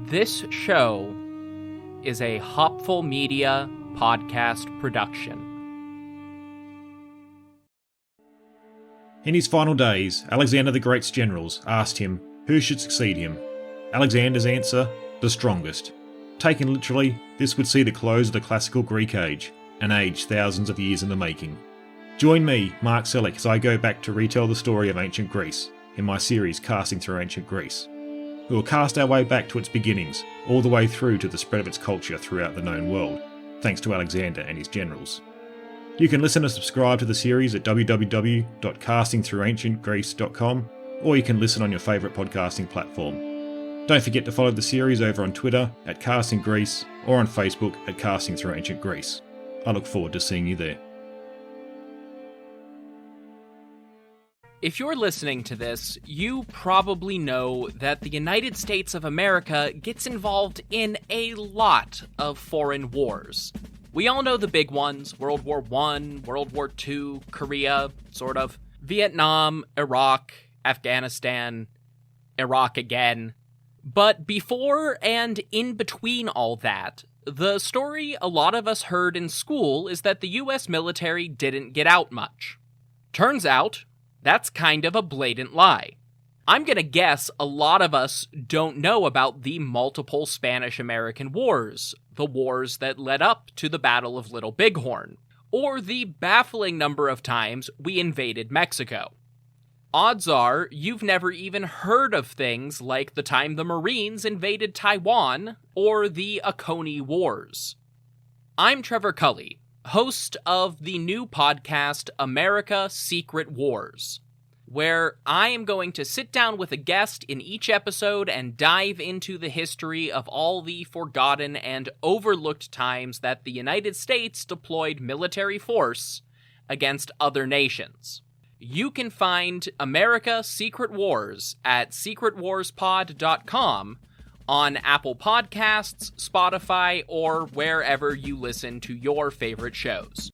This show is a Hopful Media podcast production. In his final days, Alexander the Great's generals asked him who should succeed him. Alexander's answer, the strongest. Taken literally, this would see the close of the classical Greek age, an age thousands of years in the making. Join me, Mark Selleck, as I go back to retell the story of ancient Greece in my series Casting Through Ancient Greece. We will cast our way back to its beginnings, all the way through to the spread of its culture throughout the known world, thanks to Alexander and his generals. You can listen and subscribe to the series at www.castingthroughancientgreece.com, or you can listen on your favourite podcasting platform. Don't forget to follow the series over on Twitter at Casting Greece or on Facebook at Casting Through Ancient Greece. I look forward to seeing you there. If you're listening to this, you probably know that the United States of America gets involved in a lot of foreign wars. We all know the big ones: World War I, World War II, Korea, sort of, Vietnam, Iraq, Afghanistan, Iraq again. But before and in between all that, the story a lot of us heard in school is that the US military didn't get out much. Turns out, that's kind of a blatant lie. I'm gonna guess a lot of us don't know about the multiple Spanish-American Wars, the wars that led up to the Battle of Little Bighorn, or the baffling number of times we invaded Mexico. Odds are you've never even heard of things like the time the Marines invaded Taiwan, or the Oconee Wars. I'm Trevor Cully, host of the new podcast America Secret Wars, where I am going to sit down with a guest in each episode and dive into the history of all the forgotten and overlooked times that the United States deployed military force against other nations. You can find America Secret Wars at secretwarspod.com on Apple Podcasts, Spotify, or wherever you listen to your favorite shows.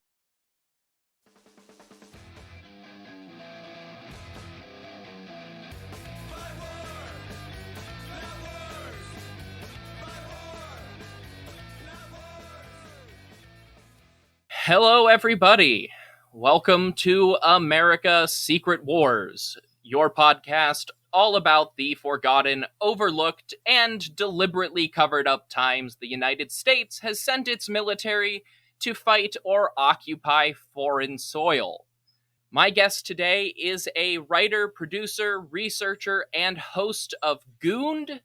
Hello, everybody. Welcome to America Secret Wars, your podcast all about the forgotten, overlooked, and deliberately covered up times the United States has sent its military to fight or occupy foreign soil. My guest today is a writer, producer, researcher, and host of Gooned,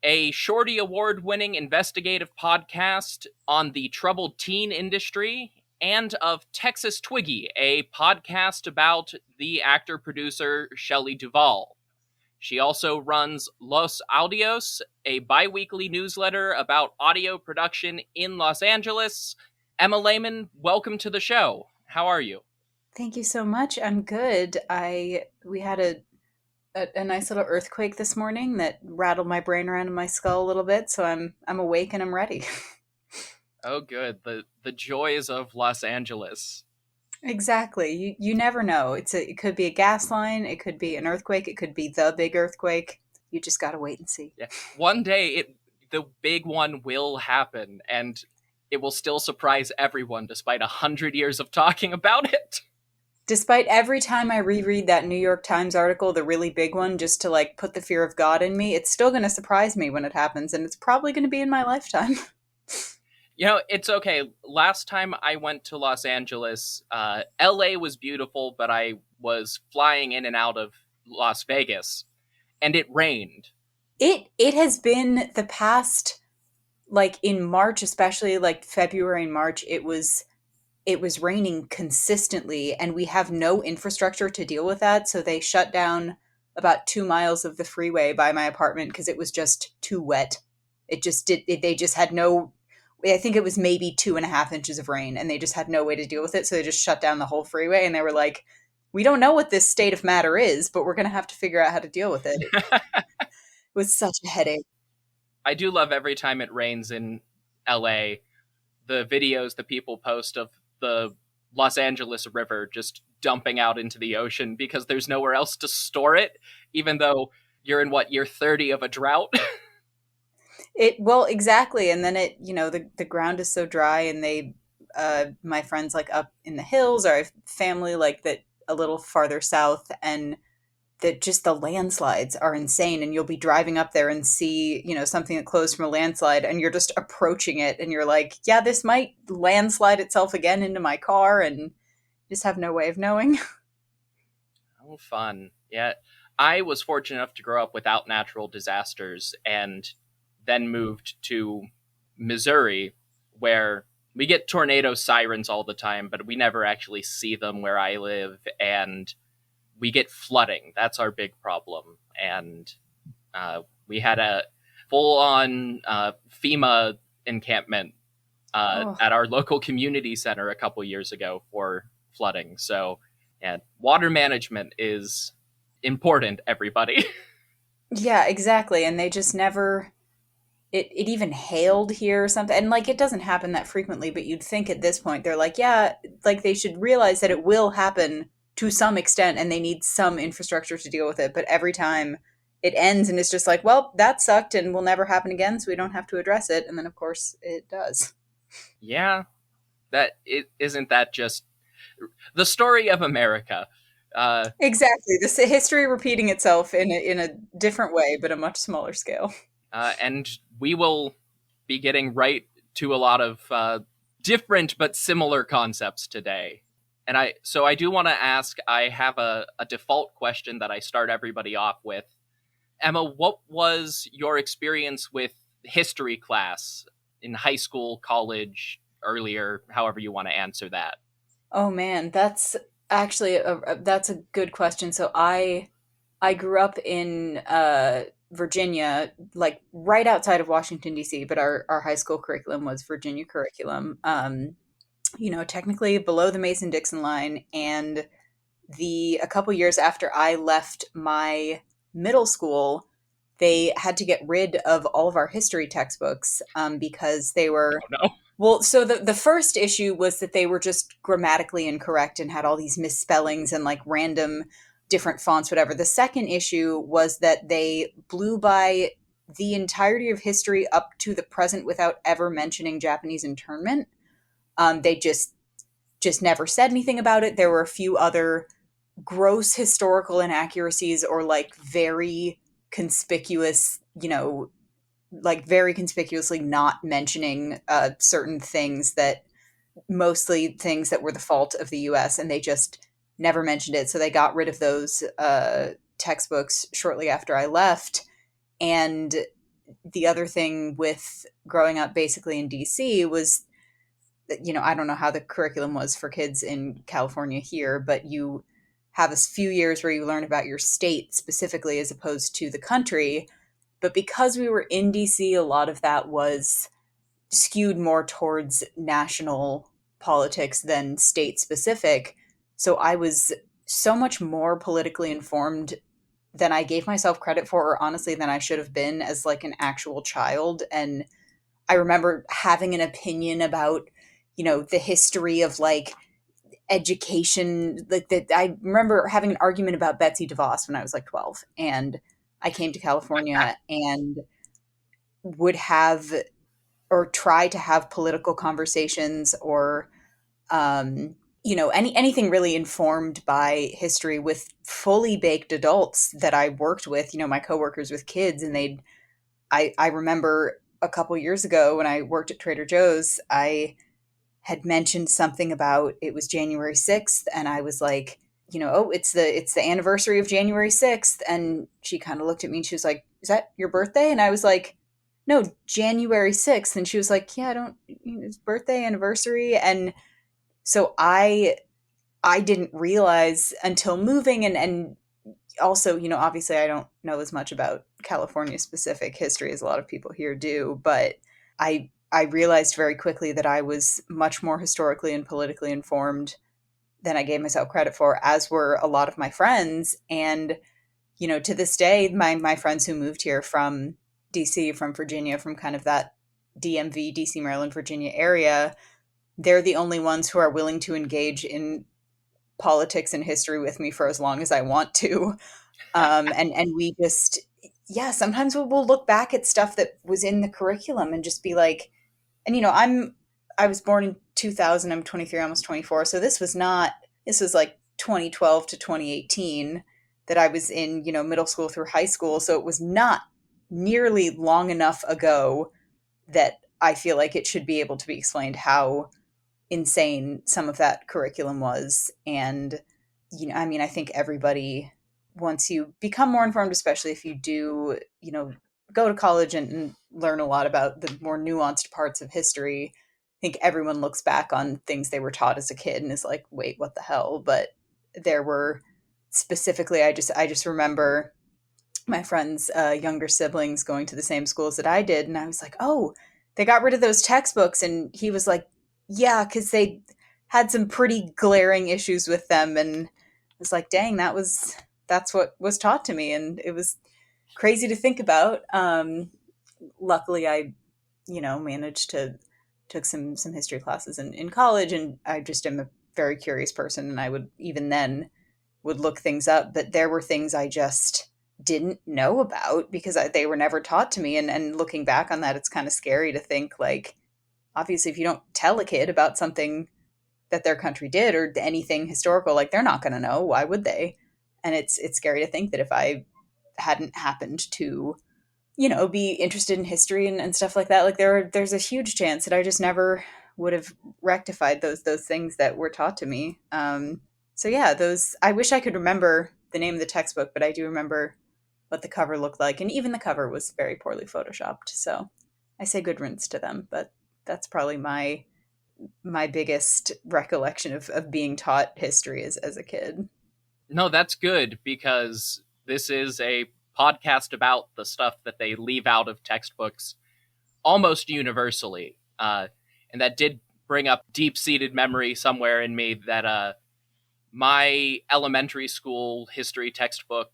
a Shorty Award-winning investigative podcast on the troubled teen industry, and of Texas Twiggy, a podcast about the actor-producer Shelley Duvall. She also runs Los Audios, a bi-weekly newsletter about audio production in Los Angeles. Emma Lehman, welcome to the show. How are you? Thank you so much. I'm good. We had a nice little earthquake this morning that rattled my brain around in my skull a little bit, so I'm awake and I'm ready. Oh, good. The joys of Los Angeles. Exactly. You never know. It could be a gas line, it could be an earthquake, it could be the big earthquake. You just got to wait and see. Yeah. One day the big one will happen, and it will still surprise everyone despite 100 years of talking about it. Despite every time I reread that New York Times article, the really big one, just to put the fear of God in me, it's still going to surprise me when it happens, and it's probably going to be in my lifetime. You know, it's okay. Last time I went to Los Angeles, LA was beautiful, but I was flying in and out of Las Vegas, and it rained. It has been the past, in March, especially February and March, it was raining consistently, and we have no infrastructure to deal with that. So they shut down about 2 miles of the freeway by my apartment because it was just too wet. They just had no, I think it was maybe 2.5 inches of rain, and they just had no way to deal with it. So they just shut down the whole freeway, and they were like, we don't know what this state of matter is, but we're going to have to figure out how to deal with it. It was such a headache. I do love every time it rains in LA, the videos that people post of the Los Angeles River just dumping out into the ocean because there's nowhere else to store it, even though you're in year 30 of a drought. Well, exactly. And then the ground is so dry, and my friends like up in the hills, or I have family like that a little farther south, and that just the landslides are insane. And you'll be driving up there and see, something that closed from a landslide, and you're just approaching it and you're like, yeah, this might landslide itself again into my car, and just have no way of knowing. Oh, fun. Yeah. I was fortunate enough to grow up without natural disasters and then moved to Missouri, where we get tornado sirens all the time, but we never actually see them where I live. And we get flooding. That's our big problem. And we had a full on FEMA encampment at our local community center a couple years ago for flooding. So, yeah, water management is important, everybody. Yeah, exactly. And they just never, it even hailed here or something. And like, it doesn't happen that frequently, but you'd think at this point, they're like, yeah, like they should realize that it will happen to some extent and they need some infrastructure to deal with it. But every time it ends and it's just like, well, that sucked and will never happen again, so we don't have to address it. And then, of course, it does. Yeah, isn't that just the story of America? Exactly. This history repeating itself in a different way, but a much smaller scale. And we will be getting right to a lot of different but similar concepts today. And I do want to ask, I have a default question that I start everybody off with. Emma, what was your experience with history class in high school, college, earlier, however you want to answer that? Oh man, that's actually that's a good question. So I grew up in Virginia, like right outside of Washington D.C., but our high school curriculum was Virginia curriculum. Technically below the Mason-Dixon line, and the a couple years after I left my middle school, they had to get rid of all of our history textbooks because they were Oh, no. well, so the first issue was that they were just grammatically incorrect and had all these misspellings and like random different fonts, whatever. The second issue was that they blew by the entirety of history up to the present without ever mentioning Japanese internment. They just never said anything about it. There were a few other gross historical inaccuracies or like very conspicuous, like very conspicuously not mentioning certain things, that mostly things that were the fault of the US, and they just never mentioned it. So they got rid of those textbooks shortly after I left. And the other thing with growing up basically in DC was that, I don't know how the curriculum was for kids in California here, but you have a few years where you learn about your state specifically as opposed to the country. But because we were in DC, a lot of that was skewed more towards national politics than state specific. So I was so much more politically informed than I gave myself credit for, or honestly than I should have been as like an actual child. And I remember having an opinion about, the history of like education, like that. I remember having an argument about Betsy DeVos when I was like 12, and I came to California and would have or try to have political conversations or anything really informed by history with fully baked adults that I worked with, my coworkers with kids. And I remember a couple years ago when I worked at Trader Joe's, I had mentioned something about it was January 6th, and I was like, oh, it's the anniversary of January 6th. And she kind of looked at me and she was like, is that your birthday? And I was like, no, January 6th. And she was like, yeah, I don't, it's birthday, anniversary. And so I didn't realize until moving, and also, obviously I don't know as much about California specific history as a lot of people here do, but I realized very quickly that I was much more historically and politically informed than I gave myself credit for, as were a lot of my friends. And, to this day, my friends who moved here from DC, from Virginia, from kind of that DMV, DC, Maryland, Virginia area, they're the only ones who are willing to engage in politics and history with me for as long as I want to. And we just, yeah, sometimes we'll look back at stuff that was in the curriculum and just be like, and I was born in 2000, I'm 23, almost 24. So this was like 2012 to 2018 that I was in, middle school through high school. So it was not nearly long enough ago that I feel like it should be able to be explained how insane some of that curriculum was. And, I think everybody, once you become more informed, especially if you do, go to college and learn a lot about the more nuanced parts of history, I think everyone looks back on things they were taught as a kid and is like, wait, what the hell? But there were specifically, I just remember my friends' younger siblings going to the same schools that I did. And I was like, oh, they got rid of those textbooks. And he was like, yeah, because they had some pretty glaring issues with them. And I was like, dang, that's what was taught to me. And it was crazy to think about. Luckily, I, managed to took some history classes in college. And I just am a very curious person. And I would even then would look things up. But there were things I just didn't know about because they were never taught to me. And looking back on that, it's kind of scary to think like, obviously, if you don't tell a kid about something that their country did or anything historical, like they're not going to know. Why would they? And it's scary to think that if I hadn't happened to, be interested in history and stuff like that, like there's a huge chance that I just never would have rectified those things that were taught to me. So yeah, those I wish I could remember the name of the textbook, but I do remember what the cover looked like, and even the cover was very poorly photoshopped. So I say good riddance to them, but that's probably my biggest recollection of being taught history as a kid. No, that's good because this is a podcast about the stuff that they leave out of textbooks almost universally. And that did bring up deep-seated memory somewhere in me that my elementary school history textbook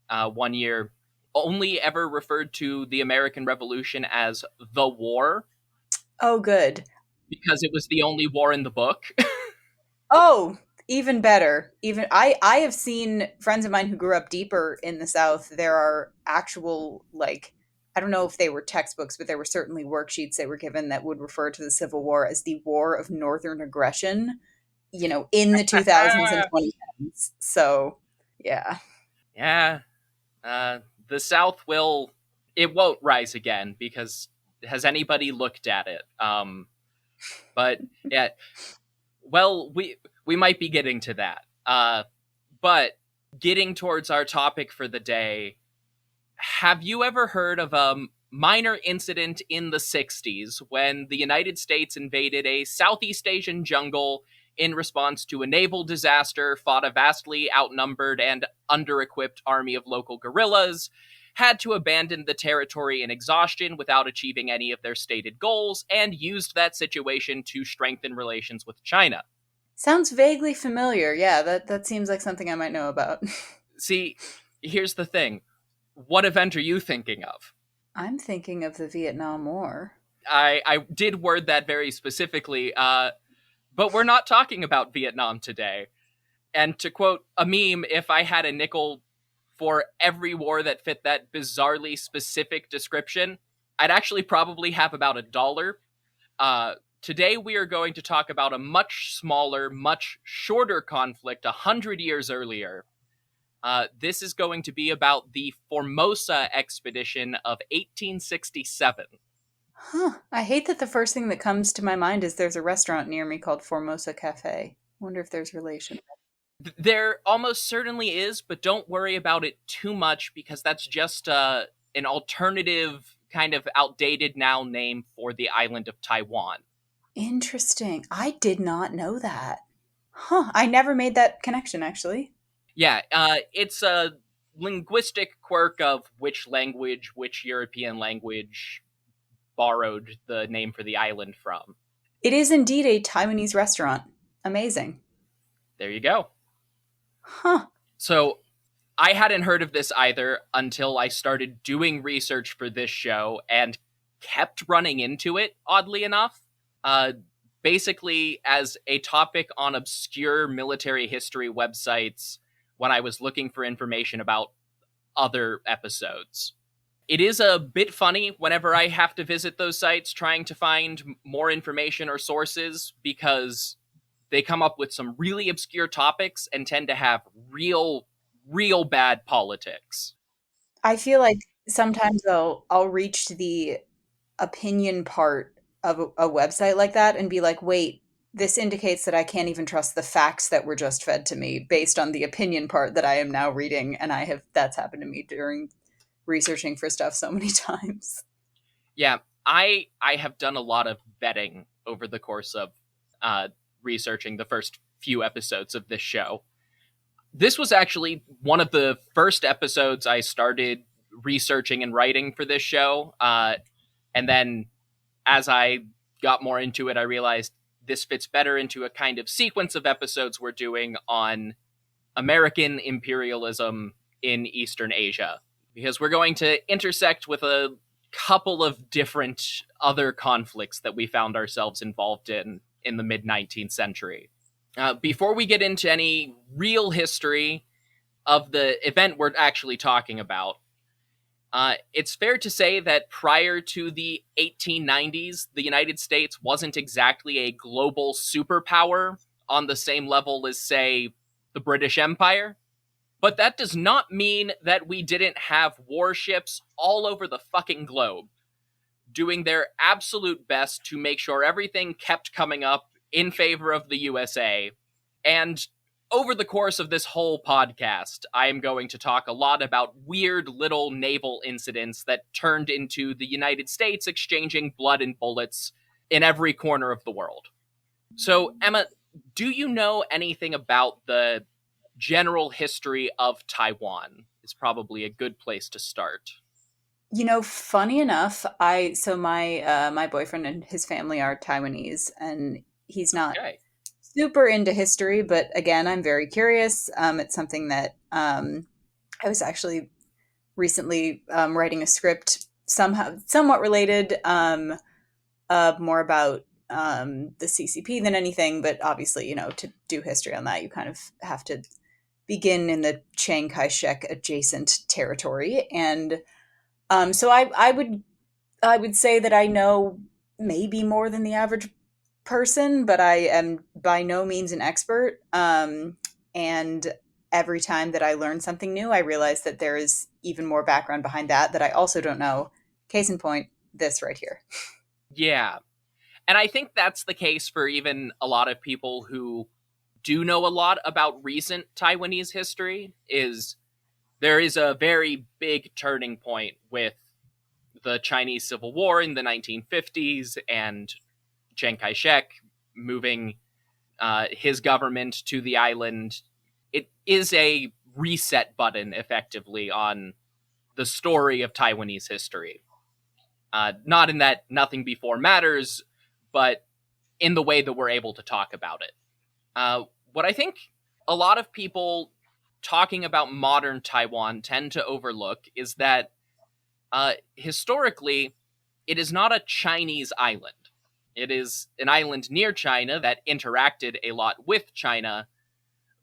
one year only ever referred to the American Revolution as the war. Oh, good. Because it was the only war in the book. Oh, even better. Even I have seen friends of mine who grew up deeper in the South. There are actual, like, I don't know if they were textbooks, but there were certainly worksheets they were given that would refer to the Civil War as the War of Northern Aggression, in the 2000s and 2010s. So, yeah. Yeah. The South it won't rise again because has anybody looked at it? But yeah, well, we might be getting to that. But getting towards our topic for the day, have you ever heard of a minor incident in the 60s when the United States invaded a Southeast Asian jungle in response to a naval disaster, fought a vastly outnumbered and under-equipped army of local guerrillas, had to abandon the territory in exhaustion without achieving any of their stated goals, and used that situation to strengthen relations with China? Sounds vaguely familiar. Yeah, that seems like something I might know about. See, here's the thing. What event are you thinking of? I'm thinking of the Vietnam War. I did word that very specifically, but we're not talking about Vietnam today. And to quote a meme, if I had a nickel for every war that fit that bizarrely specific description, I'd actually probably have about $1. Today we are going to talk about a much smaller, much shorter conflict 100 years earlier. This is going to be about the Formosa expedition of 1867. Huh. I hate that the first thing that comes to my mind is there's a restaurant near me called Formosa Cafe. Wonder if there's relation. There almost certainly is, but don't worry about it too much because that's just an alternative, kind of outdated now name for the island of Taiwan. Interesting. I did not know that. Huh. I never made that connection, actually. Yeah, it's a linguistic quirk of which European language borrowed the name for the island from. It is indeed a Taiwanese restaurant. Amazing. There you go. Huh. So I hadn't heard of this either until I started doing research for this show and kept running into it, oddly enough. Basically, as a topic on obscure military history websites when I was looking for information about other episodes. It is a bit funny whenever I have to visit those sites trying to find more information or sources, because they come up with some really obscure topics and tend to have real bad politics. I feel like sometimes I'll reach the opinion part of a website like that and be like, wait, this indicates that I can't even trust the facts that were just fed to me based on the opinion part that I am now reading. And that's happened to me during researching for stuff so many times. Yeah, I have done a lot of vetting over the course of researching the first few episodes of this show. This was actually one of the first episodes I started researching and writing for this show. And then as I got more into it, I realized this fits better into a kind of sequence of episodes we're doing on American imperialism in Eastern Asia, because we're going to intersect with a couple of different other conflicts that we found ourselves involved in the mid-19th century. Before we get into any real history of the event we're actually talking about, it's fair to say that prior to the 1890s, the United States wasn't exactly a global superpower on the same level as, say, the British Empire. But that does not mean that we didn't have warships all over the fucking globe, doing their absolute best to make sure everything kept coming up in favor of the USA. And over the course of this whole podcast, I am going to talk a lot about weird little naval incidents that turned into the United States exchanging blood and bullets in every corner of the world. So, Emma, do you know anything about the general history of Taiwan? Is probably a good place to start. Funny enough, my boyfriend and his family are Taiwanese, and he's not super into history, but again, I'm very curious. It's something that I was actually recently writing a script somewhat related, more about the CCP than anything, but obviously, to do history on that, you kind of have to begin in the Chiang Kai-shek adjacent territory. And so I would say that I know maybe more than the average person, but I am by no means an expert. And every time that I learn something new, I realize that there is even more background behind that I also don't know. Case in point, this right here. Yeah. And I think that's the case for even a lot of people who do know a lot about recent Taiwanese history. There is a very big turning point with the Chinese Civil War in the 1950s and Chiang Kai-shek moving his government to the island. It is a reset button, effectively, on the story of Taiwanese history. Not in that nothing before matters, but in the way that we're able to talk about it. What I think a lot of people talking about modern Taiwan tend to overlook is that historically, it is not a Chinese island. It is an island near China that interacted a lot with China,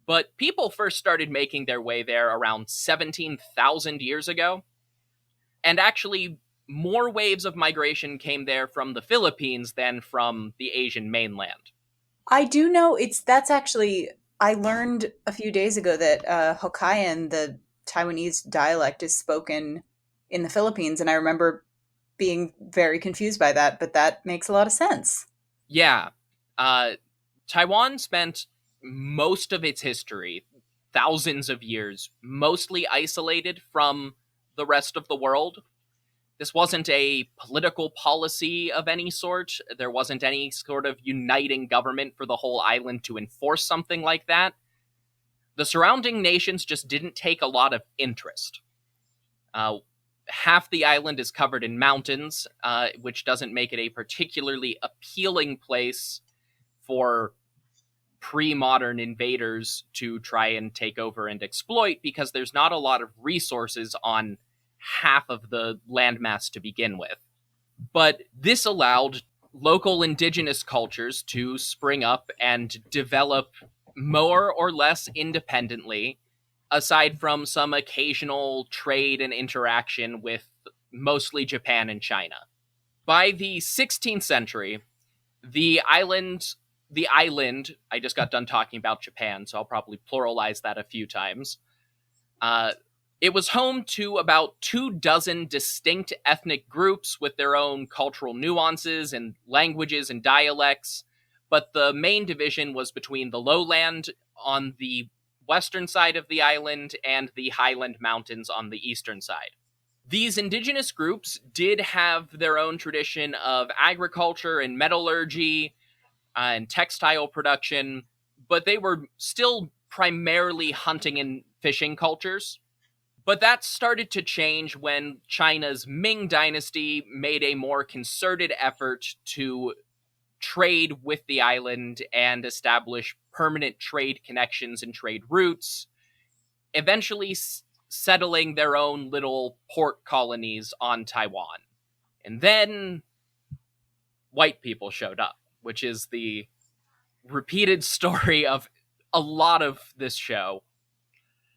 but people first started making their way there around 17,000 years ago. And actually, more waves of migration came there from the Philippines than from the Asian mainland. I do know that's actually, I learned a few days ago that Hokkaian, the Taiwanese dialect, is spoken in the Philippines. And I remember being very confused by that, but that makes a lot of sense. Yeah. Taiwan spent most of its history, thousands of years, mostly isolated from the rest of the world. This wasn't a political policy of any sort. There wasn't any sort of uniting government for the whole island to enforce something like that. The surrounding nations just didn't take a lot of interest. Half the island is covered in mountains, which doesn't make it a particularly appealing place for pre-modern invaders to try and take over and exploit, because there's not a lot of resources on half of the landmass to begin with. But this allowed local indigenous cultures to spring up and develop more or less independently, aside from some occasional trade and interaction with mostly Japan and China. By the 16th century, the island, I just got done talking about Japan, so I'll probably pluralize that a few times. It was home to about 24 distinct ethnic groups with their own cultural nuances and languages and dialects, but the main division was between the lowland on the western side of the island and the highland mountains on the eastern side. These indigenous groups did have their own tradition of agriculture and metallurgy and textile production, but they were still primarily hunting and fishing cultures. But that started to change when China's Ming dynasty made a more concerted effort to trade with the island and establish permanent trade connections and trade routes, eventually settling their own little port colonies on Taiwan. And then white people showed up, which is the repeated story of a lot of this show.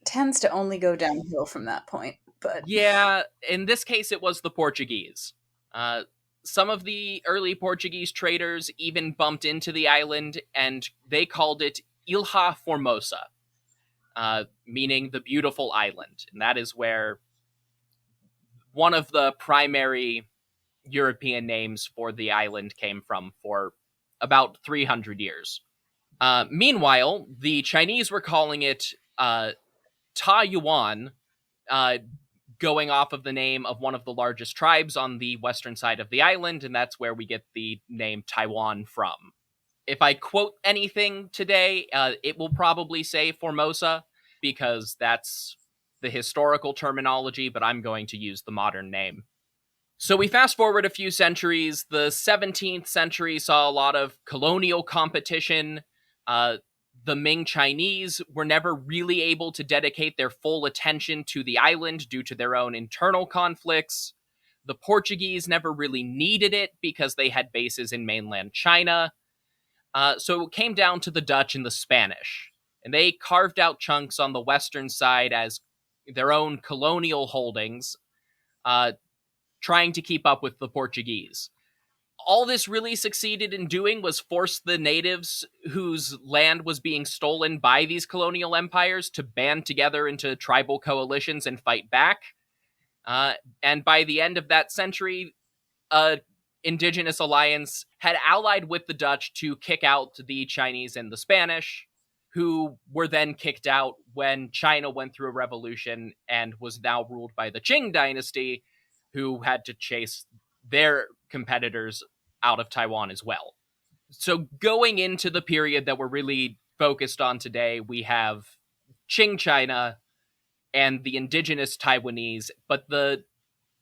Tends to only go downhill from that point, but yeah, in this case it was the Portuguese. Some of the early Portuguese traders even bumped into the island, and they called it Ilha Formosa, meaning the beautiful island. And that is where one of the primary European names for the island came from for about 300 years. Meanwhile, the Chinese were calling it Taiwan, going off of the name of one of the largest tribes on the western side of the island, and that's where we get the name Taiwan from. If I quote anything today, it will probably say Formosa, because that's the historical terminology, but I'm going to use the modern name. So we fast forward a few centuries. The 17th century saw a lot of colonial competition. The Ming Chinese were never really able to dedicate their full attention to the island due to their own internal conflicts. The Portuguese never really needed it because they had bases in mainland China. So it came down to the Dutch and the Spanish, and they carved out chunks on the western side as their own colonial holdings, trying to keep up with the Portuguese. All this really succeeded in doing was force the natives whose land was being stolen by these colonial empires to band together into tribal coalitions and fight back. And by the end of that century, indigenous alliance had allied with the Dutch to kick out the Chinese and the Spanish, who were then kicked out when China went through a revolution and was now ruled by the Qing dynasty, who had to chase their competitors out of Taiwan as well. So going into the period that we're really focused on today, we have Qing China and the indigenous Taiwanese, but the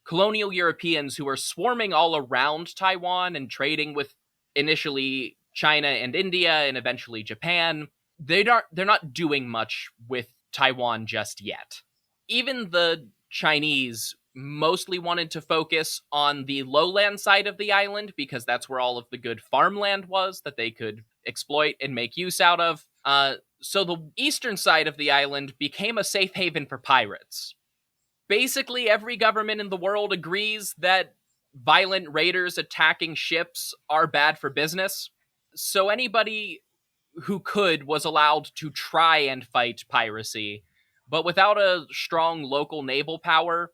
colonial Europeans who are swarming all around Taiwan and trading with initially China and India and eventually Japan, they're not doing much with Taiwan just yet. Even the Chinese mostly wanted to focus on the lowland side of the island because that's where all of the good farmland was that they could exploit and make use out of. So the eastern side of the island became a safe haven for pirates. Basically, every government in the world agrees that violent raiders attacking ships are bad for business. So anybody who could was allowed to try and fight piracy, but without a strong local naval power,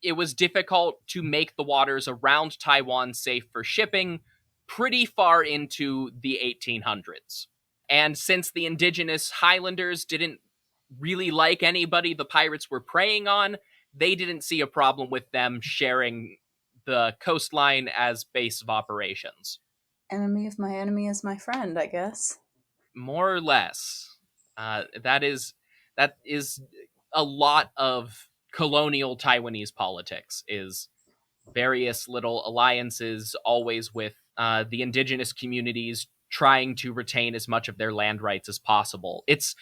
it was difficult to make the waters around Taiwan safe for shipping pretty far into the 1800s. And since the indigenous Highlanders didn't really like anybody the pirates were preying on, they didn't see a problem with them sharing the coastline as base of operations. Enemy of my enemy is my friend, I guess. More or less. That is a lot of colonial Taiwanese politics, is various little alliances, always with the indigenous communities trying to retain as much of their land rights as possible. It's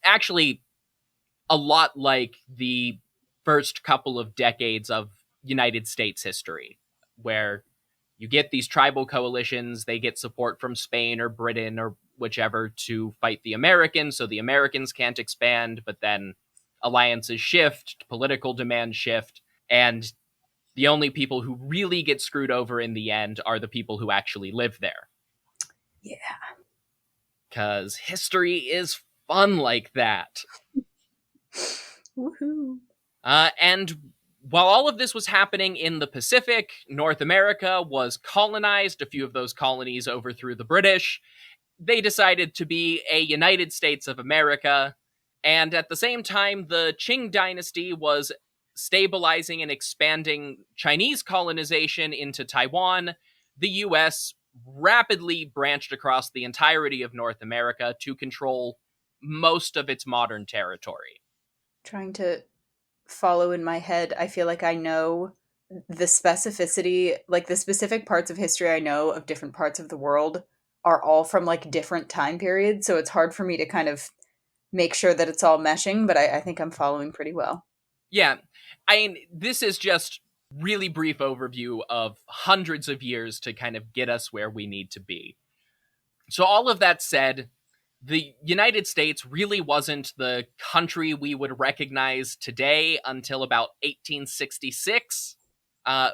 actually a lot like the first couple of decades of United States history, where you get these tribal coalitions, they get support from Spain or Britain or whichever to fight the Americans, so the Americans can't expand, but then alliances shift, political demands shift, and The only people who really get screwed over in the end are the people who actually live there. Yeah. Because history is fun like that. Woohoo. And while all of this was happening in the Pacific, North America was colonized. A few of those colonies overthrew the British. They decided to be a United States of America. And at the same time, the Qing dynasty was stabilizing and expanding Chinese colonization into Taiwan. The US rapidly branched across the entirety of North America to control most of its modern territory. Trying to follow in my head, I feel like I know the specificity, like the specific parts of history I know of different parts of the world are all from like different time periods. So it's hard for me to kind of make sure that it's all meshing, but I think I'm following pretty well. Yeah, I mean, this is just really brief overview of hundreds of years to kind of get us where we need to be. So all of that said, the United States really wasn't the country we would recognize today until about 1866,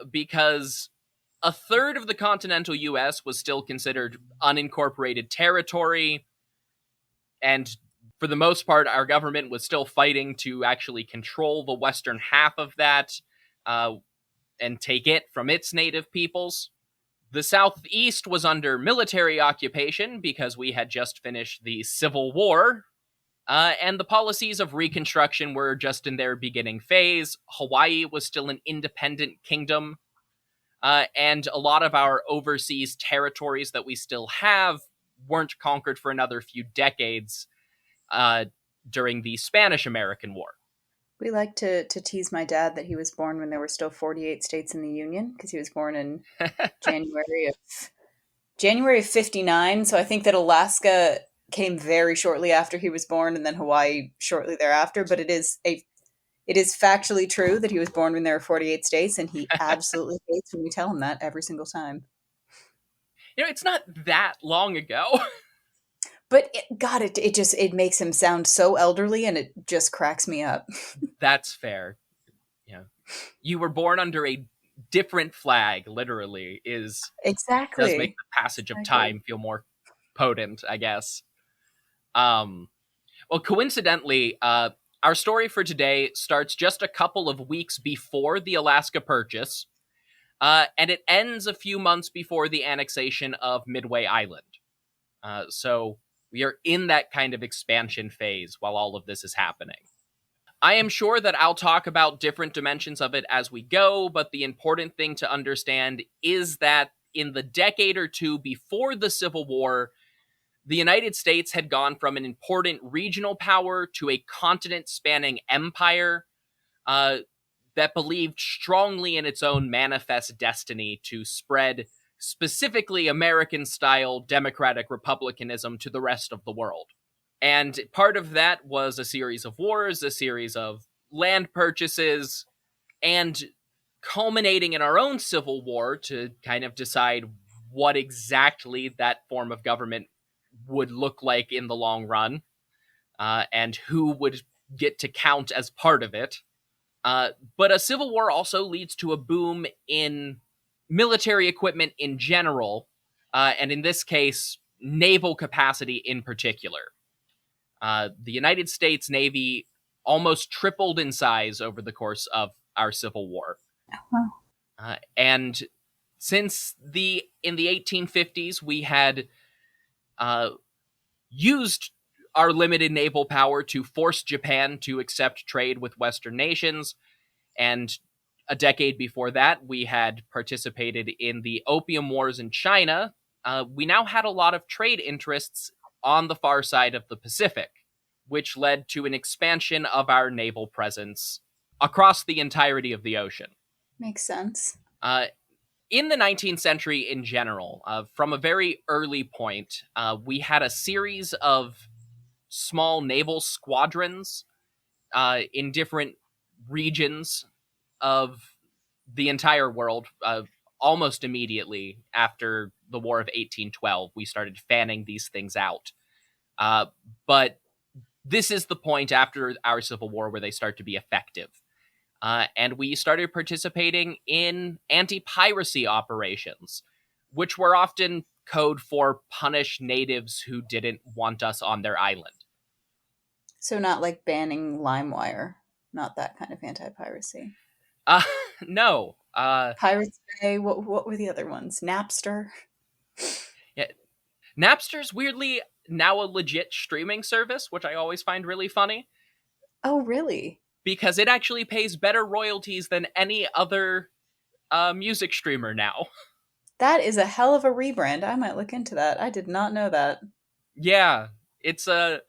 because a third of the continental U.S. was still considered unincorporated territory, and for the most part, our government was still fighting to actually control the western half of that and take it from its native peoples. The Southeast was under military occupation because we had just finished the Civil War, and the policies of Reconstruction were just in their beginning phase. Hawaii was still an independent kingdom, and a lot of our overseas territories that we still have weren't conquered for another few decades during the Spanish-American War. We like to tease my dad that he was born when there were still 48 states in the Union, because he was born in January of 59. So I think that Alaska came very shortly after he was born, and then Hawaii shortly thereafter. But it is factually true that he was born when there were 48 states, and he absolutely hates when we tell him that every single time. You know, it's not that long ago. But it makes him sound so elderly, and it just cracks me up. That's fair. Yeah, you were born under a different flag. Literally, does make the passage of time feel more potent, I guess. Well, coincidentally, our story for today starts just a couple of weeks before the Alaska Purchase, and it ends a few months before the annexation of Midway Island. So we are in that kind of expansion phase while all of this is happening. I am sure that I'll talk about different dimensions of it as we go, but the important thing to understand is that in the decade or two before the Civil War, the United States had gone from an important regional power to a continent-spanning empire that believed strongly in its own manifest destiny to spread specifically American-style democratic republicanism to the rest of the world. And part of that was a series of wars, a series of land purchases, and culminating in our own civil war to kind of decide what exactly that form of government would look like in the long run, and who would get to count as part of it. But a civil war also leads to a boom in military equipment in general, and in this case, naval capacity in particular. The United States Navy almost tripled in size over the course of our Civil War. Wow. And since in the 1850s, we had used our limited naval power to force Japan to accept trade with Western nations, and a decade before that, we had participated in the Opium Wars in China. We now had a lot of trade interests on the far side of the Pacific, which led to an expansion of our naval presence across the entirety of the ocean. Makes sense. In the 19th century in general, from a very early point, we had a series of small naval squadrons in different regions of the entire world. Almost immediately after the War of 1812, we started fanning these things out. But this is the point after our Civil War where they start to be effective. and we started participating in anti-piracy operations, which were often code for punish natives who didn't want us on their island. So not like banning LimeWire, not that kind of anti-piracy. No. Pirates Bay. What were the other ones? Napster. Yeah, Napster's weirdly now a legit streaming service, which I always find really funny. Oh, really? Because it actually pays better royalties than any other music streamer now. That is a hell of a rebrand. I might look into that. I did not know that. Yeah, it's a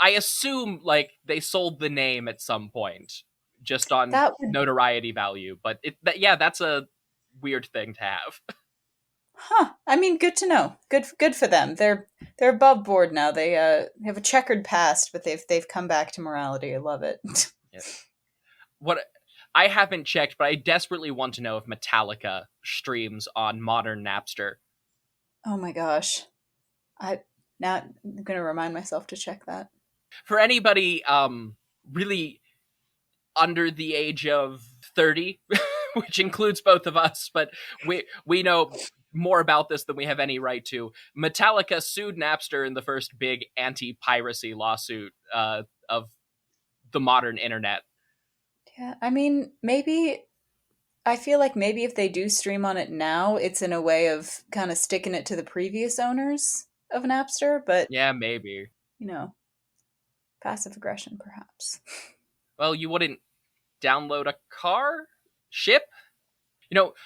I assume like they sold the name at some point just on notoriety value, but that's a weird thing to have. Huh. I mean, good to know. Good for them. They're above board now. They have a checkered past, but they've come back to morality. I love it. Yeah. What I haven't checked, but I desperately want to know if Metallica streams on modern Napster. Oh my gosh. I'm going to remind myself to check that. For anybody really under the age of 30, which includes both of us, but we know more about this than we have any right to. Metallica sued Napster in the first big anti-piracy lawsuit of the modern internet. Yeah, I mean, I feel like maybe if they do stream on it now, it's in a way of kind of sticking it to the previous owners of Napster, but yeah, maybe. Passive aggression, perhaps. Well, you wouldn't download a car? Ship?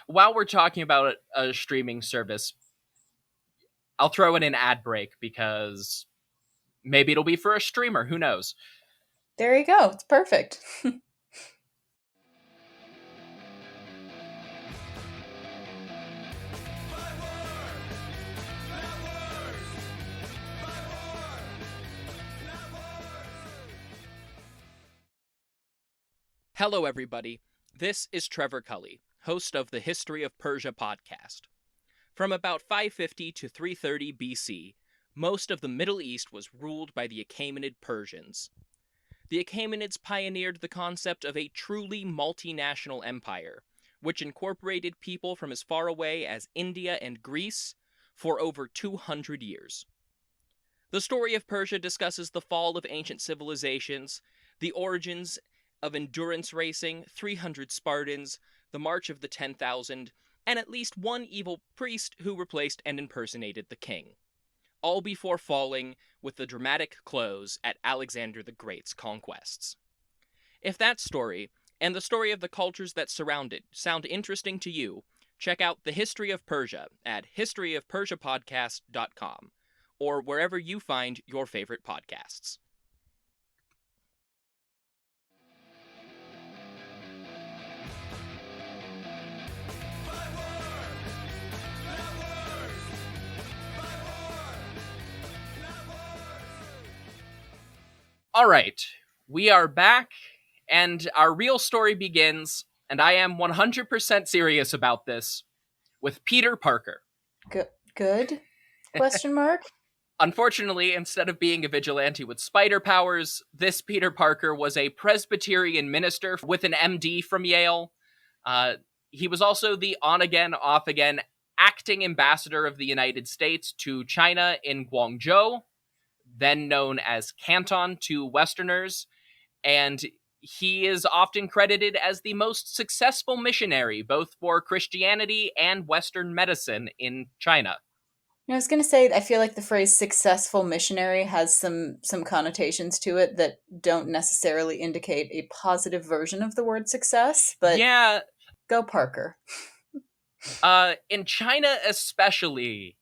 While we're talking about a streaming service, I'll throw in an ad break because maybe it'll be for a streamer. Who knows? There you go. It's perfect. Hello, everybody. This is Trevor Cully, host of the History of Persia podcast. From about 550 to 330 BC, most of the Middle East was ruled by the Achaemenid Persians. The Achaemenids pioneered the concept of a truly multinational empire, which incorporated people from as far away as India and Greece for over 200 years. The story of Persia discusses the fall of ancient civilizations, the origins of endurance racing, 300 Spartans, the March of the 10,000, and at least one evil priest who replaced and impersonated the king. All before falling with the dramatic close at Alexander the Great's conquests. If that story, and the story of the cultures that surround it, sound interesting to you, check out The History of Persia at historyofpersiapodcast.com, or wherever you find your favorite podcasts. All right, we are back, and our real story begins, and I am 100% serious about this, with Peter Parker. Good? Question mark? Unfortunately, instead of being a vigilante with spider powers, this Peter Parker was a Presbyterian minister with an MD from Yale. He was also the on-again, off-again acting ambassador of the United States to China in Guangzhou, then known as Canton to Westerners, and he is often credited as the most successful missionary, both for Christianity and Western medicine in China. I was going to say, I feel like the phrase successful missionary has some connotations to it that don't necessarily indicate a positive version of the word success, but yeah, go Parker. In China especially,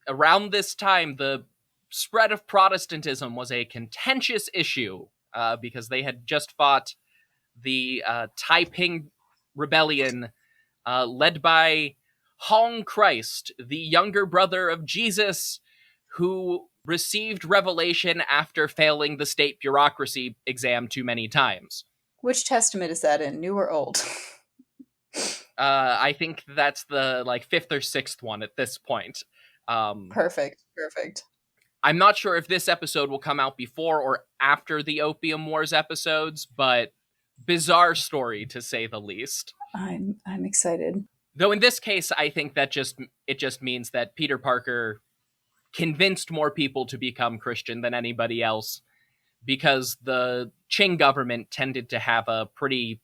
around this time, the spread of Protestantism was a contentious issue because they had just fought the Taiping Rebellion led by Hong Christ, the younger brother of Jesus, who received revelation after failing the state bureaucracy exam too many times. Which testament is that in, new or old? I think that's the fifth or sixth one at this point. Perfect. I'm not sure if this episode will come out before or after the Opium Wars episodes, but bizarre story to say the least. I'm excited. Though in this case, I think that it just means that Peter Parker convinced more people to become Christian than anybody else, because the Qing government tended to have a pretty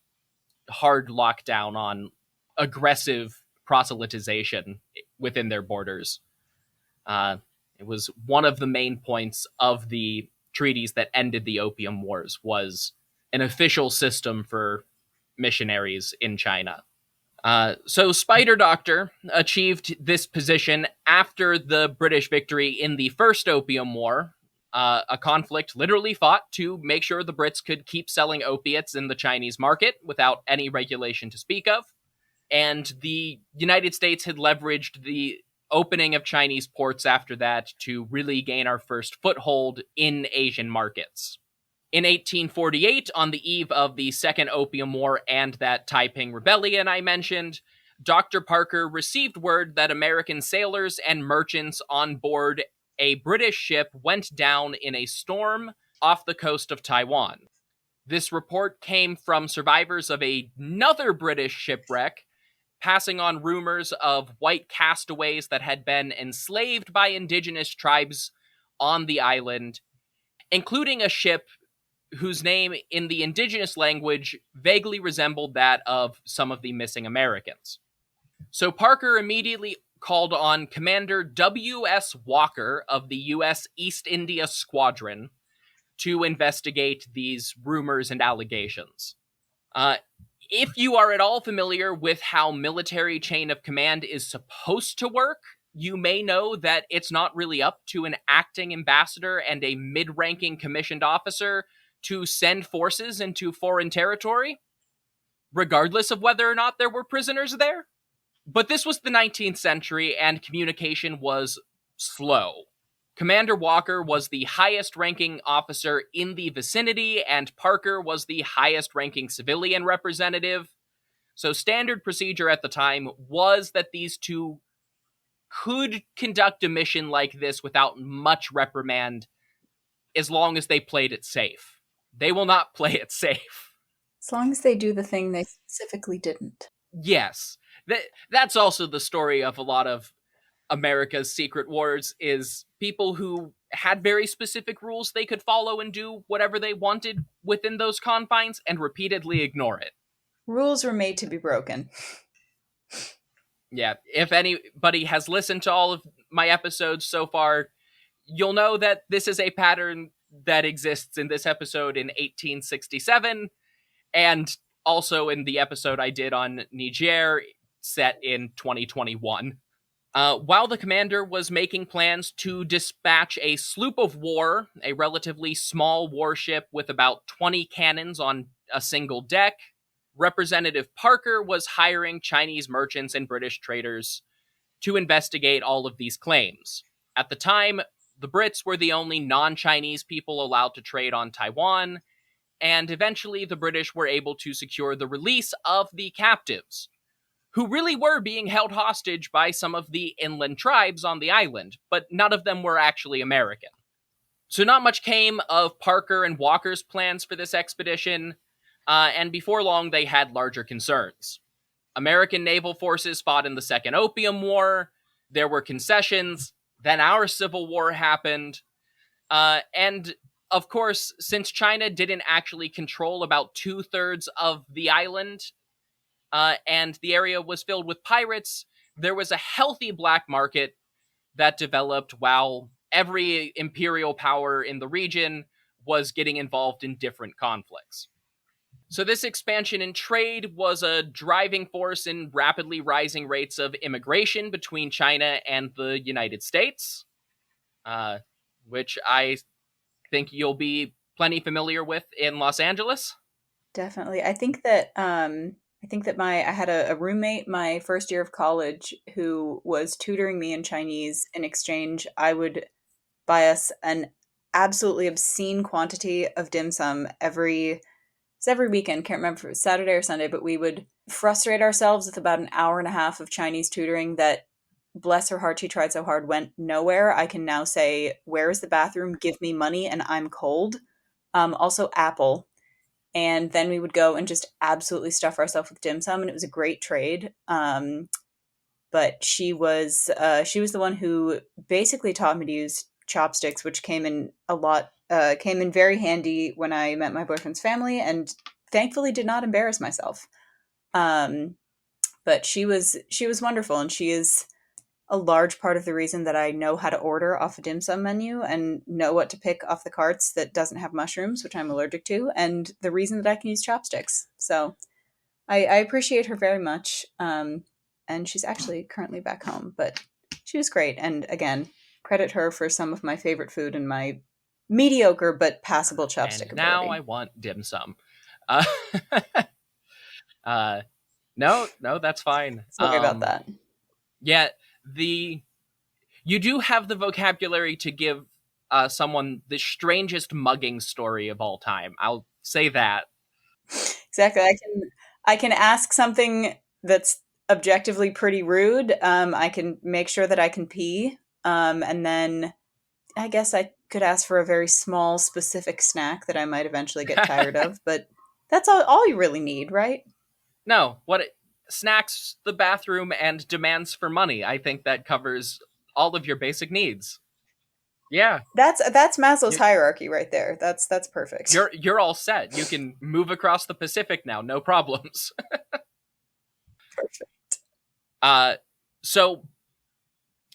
hard lockdown on aggressive proselytization within their borders. It was one of the main points of the treaties that ended the Opium Wars, was an official system for missionaries in China. So Spider Doctor achieved this position after the British victory in the First Opium War, a conflict literally fought to make sure the Brits could keep selling opiates in the Chinese market without any regulation to speak of. And the United States had leveraged the opening of Chinese ports after that to really gain our first foothold in Asian markets. In 1848, on the eve of the Second Opium War and that Taiping Rebellion I mentioned, Dr. Parker received word that American sailors and merchants on board a British ship went down in a storm off the coast of Taiwan. This report came from survivors of another British shipwreck, passing on rumors of white castaways that had been enslaved by indigenous tribes on the island, including a ship whose name in the indigenous language vaguely resembled that of some of the missing Americans. So Parker immediately called on Commander W.S. Walker of the U.S. East India Squadron to investigate these rumors and allegations. If you are at all familiar with how military chain of command is supposed to work, you may know that it's not really up to an acting ambassador and a mid-ranking commissioned officer to send forces into foreign territory, regardless of whether or not there were prisoners there. But this was the 19th century, and communication was slow. Commander Walker was the highest-ranking officer in the vicinity, and Parker was the highest-ranking civilian representative. So standard procedure at the time was that these two could conduct a mission like this without much reprimand, as long as they played it safe. They will not play it safe. As long as they do the thing they specifically didn't. Yes. That's also the story of a lot of America's secret wars, is people who had very specific rules they could follow and do whatever they wanted within those confines and repeatedly ignore it. Rules were made to be broken. Yeah, if anybody has listened to all of my episodes so far, you'll know that this is a pattern that exists in this episode in 1867, and also in the episode I did on Niger, set in 2021. While the commander was making plans to dispatch a sloop of war, a relatively small warship with about 20 cannons on a single deck, Representative Parker was hiring Chinese merchants and British traders to investigate all of these claims. At the time, the Brits were the only non-Chinese people allowed to trade on Taiwan, and eventually the British were able to secure the release of the captives, who really were being held hostage by some of the inland tribes on the island, but none of them were actually American. So not much came of Parker and Walker's plans for this expedition, and before long they had larger concerns. American naval forces fought in the Second Opium War, there were concessions, then our Civil War happened, and of course, since China didn't actually control about 2/3 of the island, and the area was filled with pirates, there was a healthy black market that developed while every imperial power in the region was getting involved in different conflicts. So this expansion in trade was a driving force in rapidly rising rates of immigration between China and the United States, which I think you'll be plenty familiar with in Los Angeles. Definitely. I think that I had a roommate my first year of college who was tutoring me in Chinese. In exchange, I would buy us an absolutely obscene quantity of dim sum every weekend. Can't remember if it was Saturday or Sunday, but we would frustrate ourselves with about an hour and a half of Chinese tutoring that bless her heart, she tried so hard, went nowhere. I can now say, where is the bathroom? Give me money and I'm cold. Also, apple. And then we would go and just absolutely stuff ourselves with dim sum, and it was a great trade. But she was the one who basically taught me to use chopsticks, which came in came in very handy when I met my boyfriend's family, and thankfully did not embarrass myself. But she was wonderful, and she is a large part of the reason that I know how to order off a dim sum menu and know what to pick off the carts that doesn't have mushrooms, which I'm allergic to, and the reason that I can use chopsticks. So I appreciate her very much. And she's actually currently back home, but she was great. And again, credit her for some of my favorite food and my mediocre but passable chopstick and now ability. I want dim sum. No, that's fine. Sorry about that. Yeah, you do have the vocabulary to give someone the strangest mugging story of all time. I'll say that. Exactly. I can ask something that's objectively pretty rude. I can make sure that I can pee. And then I guess I could ask for a very small, specific snack that I might eventually get tired of. But that's all you really need, right? No, snacks, the bathroom, and demands for money. I think that covers all of your basic needs. Yeah, that's Maslow's hierarchy right there. That's perfect. You're all set. You can move across the Pacific now, no problems. Perfect. So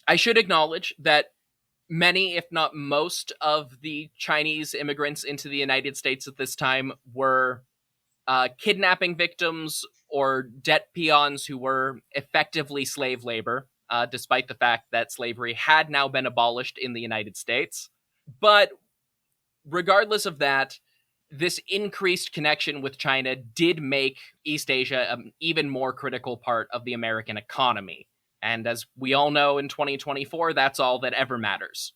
I should acknowledge that many, if not most, of the Chinese immigrants into the United States at this time were kidnapping victims or debt peons who were effectively slave labor, despite the fact that slavery had now been abolished in the United States. But regardless of that, this increased connection with China did make East Asia an even more critical part of the American economy. And as we all know, in 2024, that's all that ever matters.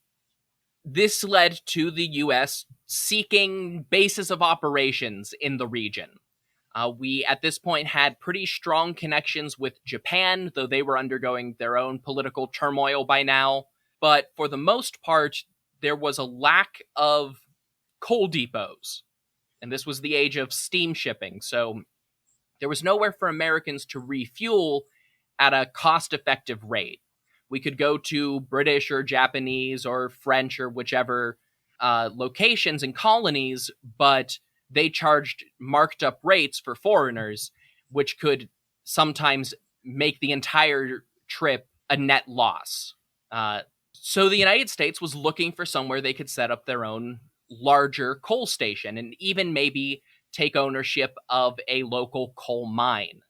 This led to the US seeking bases of operations in the region. We, at this point, had pretty strong connections with Japan, though they were undergoing their own political turmoil by now. But for the most part, there was a lack of coal depots. And this was the age of steam shipping, so there was nowhere for Americans to refuel at a cost-effective rate. We could go to British or Japanese or French or whichever locations and colonies, but they charged marked up rates for foreigners, which could sometimes make the entire trip a net loss. So the United States was looking for somewhere they could set up their own larger coal station and even maybe take ownership of a local coal mine.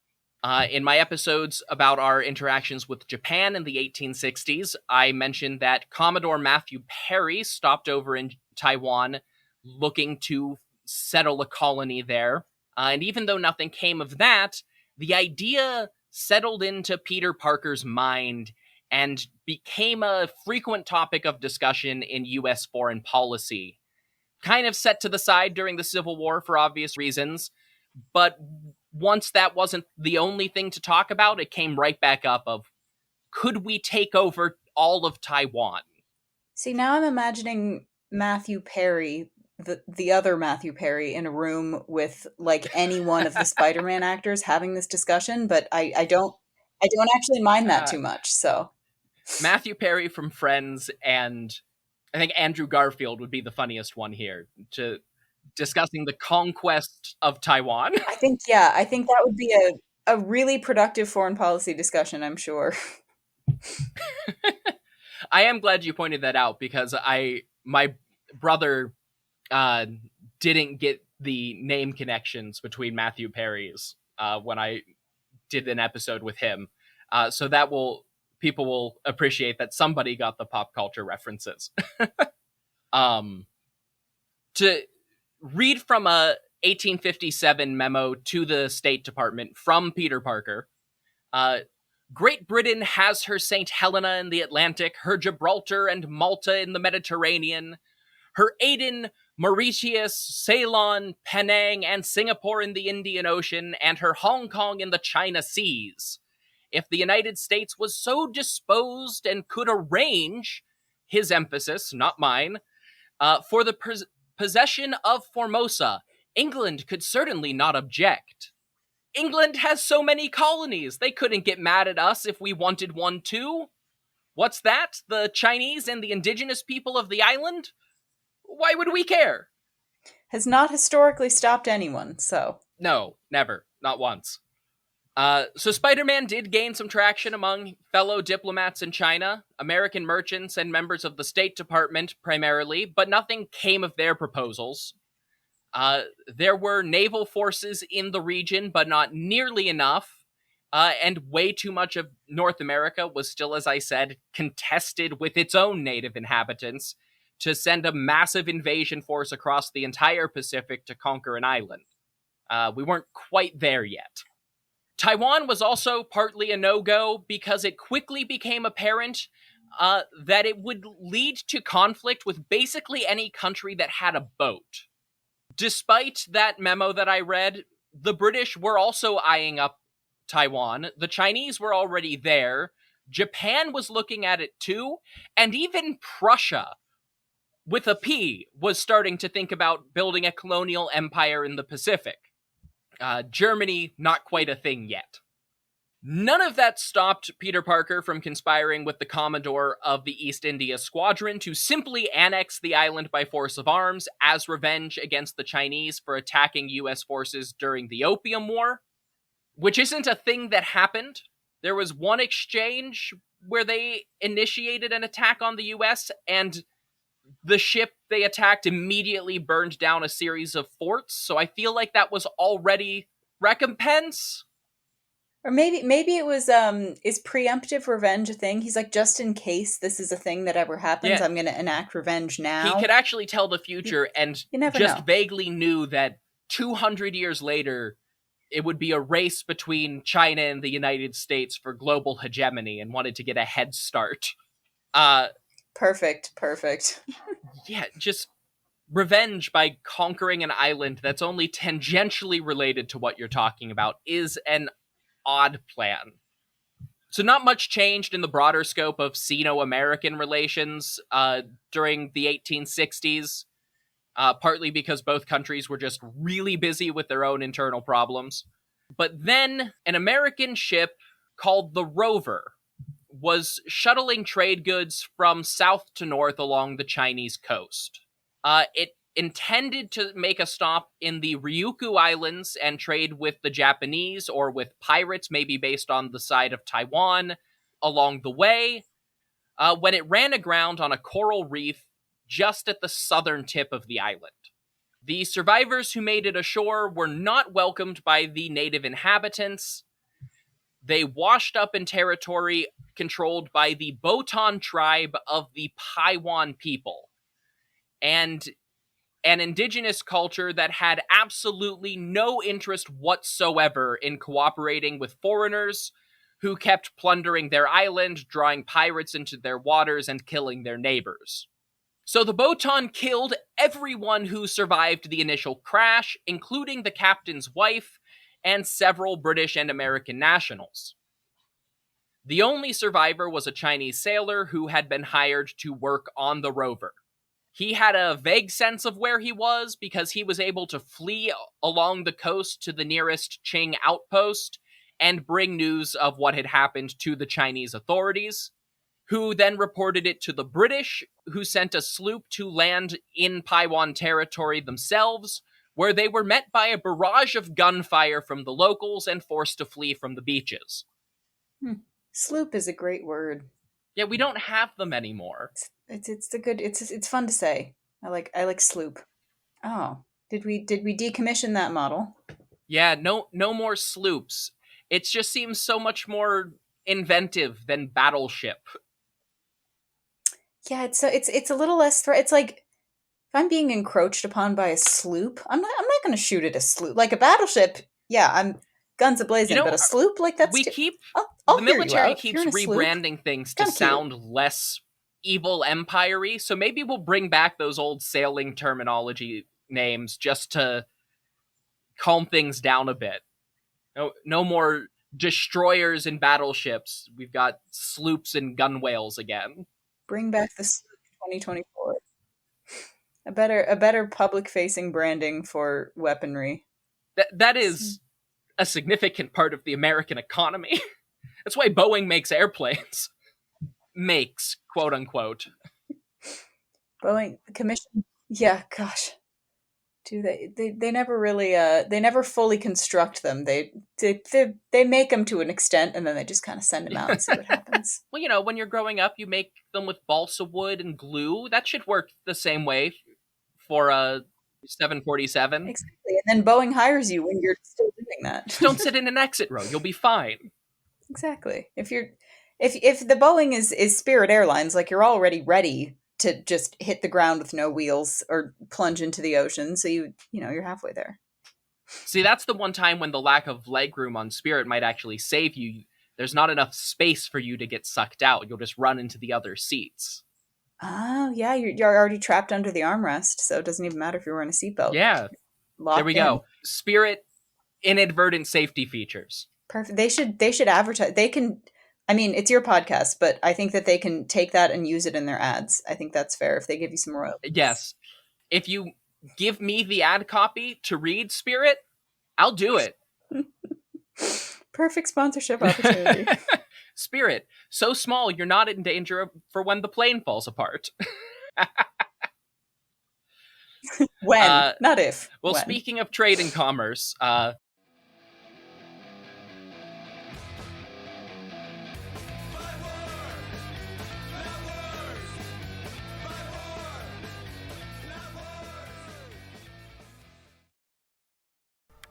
In my episodes about our interactions with Japan in the 1860s, I mentioned that Commodore Matthew Perry stopped over in Taiwan looking to settle a colony there. And even though nothing came of that, the idea settled into Peter Parker's mind and became a frequent topic of discussion in U.S. foreign policy. Kind of set to the side during the Civil War for obvious reasons, but once that wasn't the only thing to talk about, it came right back up of, could we take over all of Taiwan? See, now I'm imagining Matthew Perry, the other Matthew Perry, in a room with like any one of the Spider-Man actors having this discussion, but I don't actually mind that too much. So Matthew Perry from Friends and I think Andrew Garfield would be the funniest one here to discussing the conquest of Taiwan. I think that would be a really productive foreign policy discussion, I'm sure. I am glad you pointed that out because my brother didn't get the name connections between Matthew Perry's when I did an episode with him. So people will appreciate that somebody got the pop culture references. To read from a 1857 memo to the State Department from Peter Parker, Great Britain has her St. Helena in the Atlantic, her Gibraltar and Malta in the Mediterranean, her Aden, Mauritius, Ceylon, Penang, and Singapore in the Indian Ocean, and her Hong Kong in the China Seas. if the United States was so disposed and could arrange, his emphasis, not mine, for the possession of Formosa, England could certainly not object. England has so many colonies, they couldn't get mad at us if we wanted one too. What's that? The Chinese and the indigenous people of the island? Why would we care? Has not historically stopped anyone, so. No, never. Not once. So Spider-Man did gain some traction among fellow diplomats in China, American merchants and members of the State Department primarily, but nothing came of their proposals. There were naval forces in the region, but not nearly enough, and way too much of North America was still, as I said, contested with its own native inhabitants to send a massive invasion force across the entire Pacific to conquer an island. We weren't quite there yet. Taiwan was also partly a no-go because it quickly became apparent that it would lead to conflict with basically any country that had a boat. Despite that memo that I read, the British were also eyeing up Taiwan. The Chinese were already there. Japan was looking at it too. And even Prussia, with a P, was starting to think about building a colonial empire in the Pacific. Germany, not quite a thing yet. None of that stopped Peter Parker from conspiring with the Commodore of the East India Squadron to simply annex the island by force of arms as revenge against the Chinese for attacking US forces during the Opium War, which isn't a thing that happened. There was one exchange where they initiated an attack on the US, and the ship they attacked immediately burned down a series of forts, so I feel like that was already recompense. Or maybe it was, is preemptive revenge a thing? He's like, just in case this is a thing that ever happens, Yeah. I'm going to enact revenge now. He could actually tell the future and you never just know. vaguely knew that 200 years later, it would be a race between China and the United States for global hegemony and wanted to get a head start. Perfect. Yeah, just revenge by conquering an island that's only tangentially related to what you're talking about is an odd plan. So not much changed in the broader scope of Sino-American relations during the 1860s, partly because both countries were just really busy with their own internal problems. But then an American ship called the Rover was shuttling trade goods from south to north along the Chinese coast. It intended to make a stop in the Ryukyu Islands and trade with the Japanese or with pirates, maybe based on the side of Taiwan, along the way, when it ran aground on a coral reef just at the southern tip of the island. The survivors who made it ashore were not welcomed by the native inhabitants. They washed up in territory controlled by the Botan tribe of the Paiwan people, and an indigenous culture that had absolutely no interest whatsoever in cooperating with foreigners who kept plundering their island, drawing pirates into their waters, and killing their neighbors. So the Botan killed everyone who survived the initial crash, including the captain's wife and several British and American nationals. The only survivor was a Chinese sailor who had been hired to work on the Rover. He had a vague sense of where he was because he was able to flee along the coast to the nearest Qing outpost and bring news of what had happened to the Chinese authorities, who then reported it to the British, who sent a sloop to land in Paiwan territory themselves, where they were met by a barrage of gunfire from the locals and forced to flee from the beaches. Sloop is a great word. Yeah, we don't have them anymore. It's fun to say. I like sloop. Oh, did we decommission that model? Yeah, no more sloops. It just seems so much more inventive than battleship. Yeah, it's a little less threat. It's like if I'm being encroached upon by a sloop, I'm not going to shoot at a sloop. Like a battleship, yeah, I'm guns a-blazing, but a sloop, like that's the military keeps rebranding sloop. Things to sound less evil empire-y, so maybe we'll bring back those old sailing terminology names just to calm things down a bit. No more destroyers and battleships. We've got sloops and gunwales again. Bring back the sloop 2024. A better public-facing branding for weaponry. That is a significant part of the American economy. That's why Boeing makes airplanes. Makes, quote unquote. Boeing commission. Yeah, gosh. Do they never really they never fully construct them. They make them to an extent, and then they just kind of send them out and see what happens. Well, you know, when you're growing up, you make them with balsa wood and glue. That should work the same way for a 747. Exactly. And then Boeing hires you when you're still doing that. Just don't sit in an exit row. You'll be fine. Exactly. If the Boeing is Spirit Airlines, like, you're already ready to just hit the ground with no wheels or plunge into the ocean, so you're halfway there. See, that's the one time when the lack of legroom on Spirit might actually save you. There's not enough space for you to get sucked out. You'll just run into the other seats. Oh, yeah, you're already trapped under the armrest, so it doesn't even matter if you're wearing a seatbelt. Yeah. There we go. Spirit inadvertent safety features. Perfect. They should advertise. They can. I mean, it's your podcast, but I think that they can take that and use it in their ads. I think that's fair if they give you some royalties. Yes. If you give me the ad copy to read Spirit, I'll do it. Perfect sponsorship opportunity. Spirit, so small you're not in danger for when the plane falls apart. When, not if. Well, when. Speaking of trade and commerce,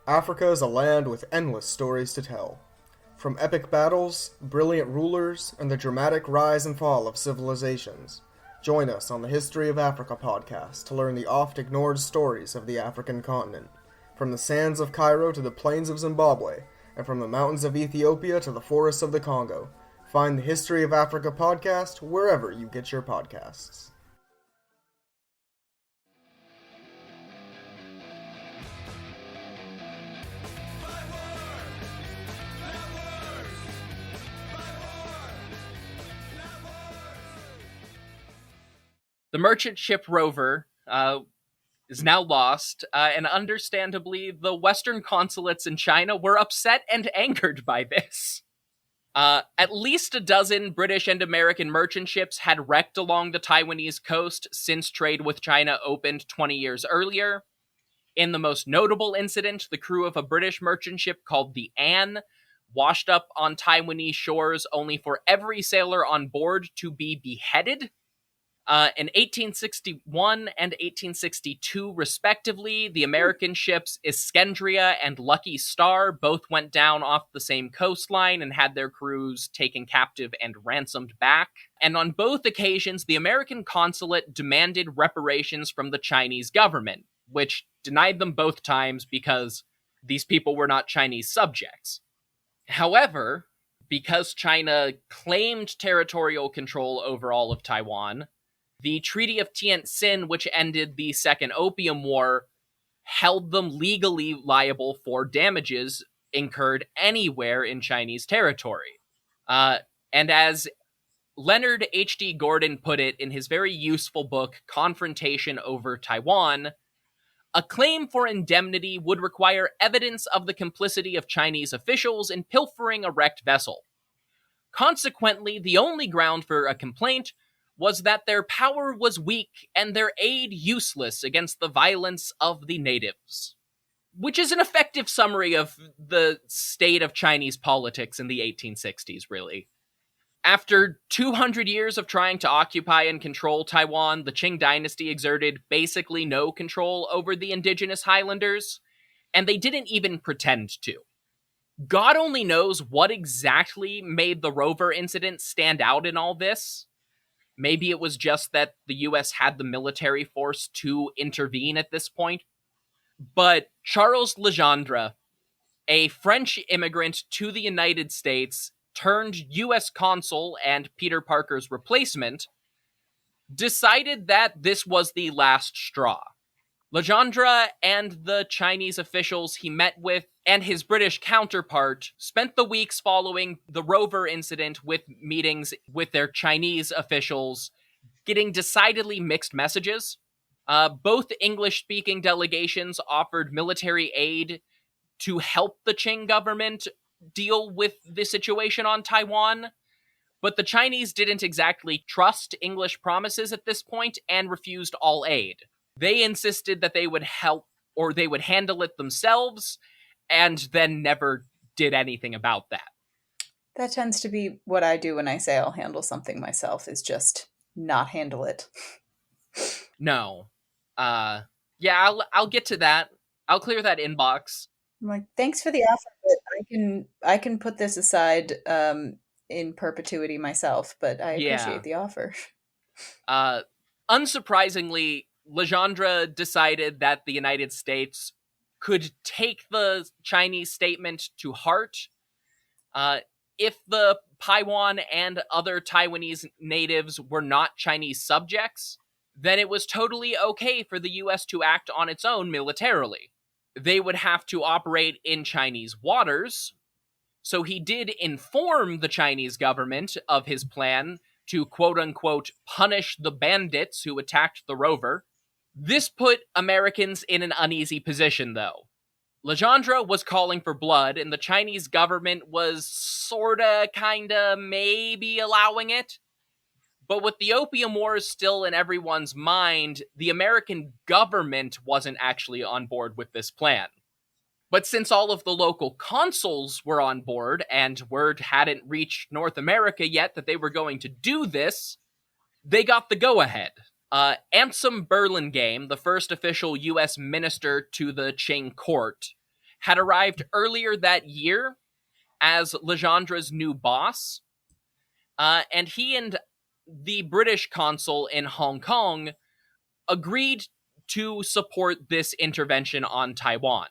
Africa is a land with endless stories to tell. From epic battles, brilliant rulers, and the dramatic rise and fall of civilizations, join us on the History of Africa podcast to learn the oft-ignored stories of the African continent. From the sands of Cairo to the plains of Zimbabwe, and from the mountains of Ethiopia to the forests of the Congo, find the History of Africa podcast wherever you get your podcasts. the merchant ship Rover is now lost, and understandably, the Western consulates in China were upset and angered by this. At least a dozen British and American merchant ships had wrecked along the Taiwanese coast since trade with China opened 20 years earlier. In the most notable incident, the crew of a British merchant ship called the Anne washed up on Taiwanese shores only for every sailor on board to be beheaded. In 1861 and 1862, respectively, the American ships Iskendria and Lucky Star both went down off the same coastline and had their crews taken captive and ransomed back. And on both occasions, the American consulate demanded reparations from the Chinese government, which denied them both times because these people were not Chinese subjects. However, because China claimed territorial control over all of Taiwan, the Treaty of Tientsin, which ended the Second Opium War, held them legally liable for damages incurred anywhere in Chinese territory. And as Leonard H.D. Gordon put it in his very useful book, Confrontation over Taiwan, a claim for indemnity would require evidence of the complicity of Chinese officials in pilfering a wrecked vessel. Consequently, the only ground for a complaint was that their power was weak and their aid useless against the violence of the natives. Which is an effective summary of the state of Chinese politics in the 1860s, really. After 200 years of trying to occupy and control Taiwan, the Qing dynasty exerted basically no control over the indigenous highlanders, and they didn't even pretend to. God only knows what exactly made the Rover incident stand out in all this. Maybe it was just that the US had the military force to intervene at this point. But Charles Legendre, a French immigrant to the United States, turned US consul and Peter Parker's replacement, decided that this was the last straw. Legendre and the Chinese officials he met with and his British counterpart spent the weeks following the rover incident with meetings with their Chinese officials, getting decidedly mixed messages. Both English-speaking delegations offered military aid to help the Qing government deal with the situation on Taiwan, but the Chinese didn't exactly trust English promises at this point and refused all aid. They insisted that they would help or they would handle it themselves, and then never did anything about that. That tends to be what I do when I say I'll handle something myself, is just not handle it. No. Yeah, I'll get to that. I'll clear that inbox. I'm like, thanks for the offer, but I can put this aside in perpetuity myself, but I appreciate the offer. Unsurprisingly, Legendre decided that the United States could take the Chinese statement to heart. If the Paiwan and other Taiwanese natives were not Chinese subjects, then it was totally okay for the US to act on its own militarily. They would have to operate in Chinese waters, so he did inform the Chinese government of his plan to quote-unquote punish the bandits who attacked the rover. This put Americans in an uneasy position, though. Legendre was calling for blood, and the Chinese government was sorta, kinda, maybe allowing it. But with the Opium Wars still in everyone's mind, the American government wasn't actually on board with this plan. But since all of the local consuls were on board, and word hadn't reached North America yet that they were going to do this, they got the go-ahead. Ansem Burlingame, the first official U.S. minister to the Qing court, had arrived earlier that year as Legendre's new boss, and he and the British consul in Hong Kong agreed to support this intervention on Taiwan.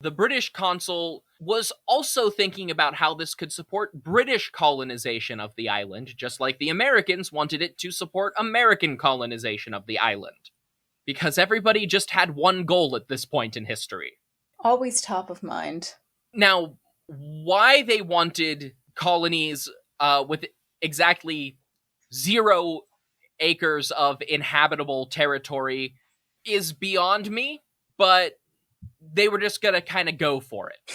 The British consul was also thinking about how this could support British colonization of the island, just like the Americans wanted it to support American colonization of the island. Because everybody just had one goal at this point in history. Always top of mind. Now, why they wanted colonies with exactly 0 acres of inhabitable territory is beyond me, but they were just gonna kind of go for it.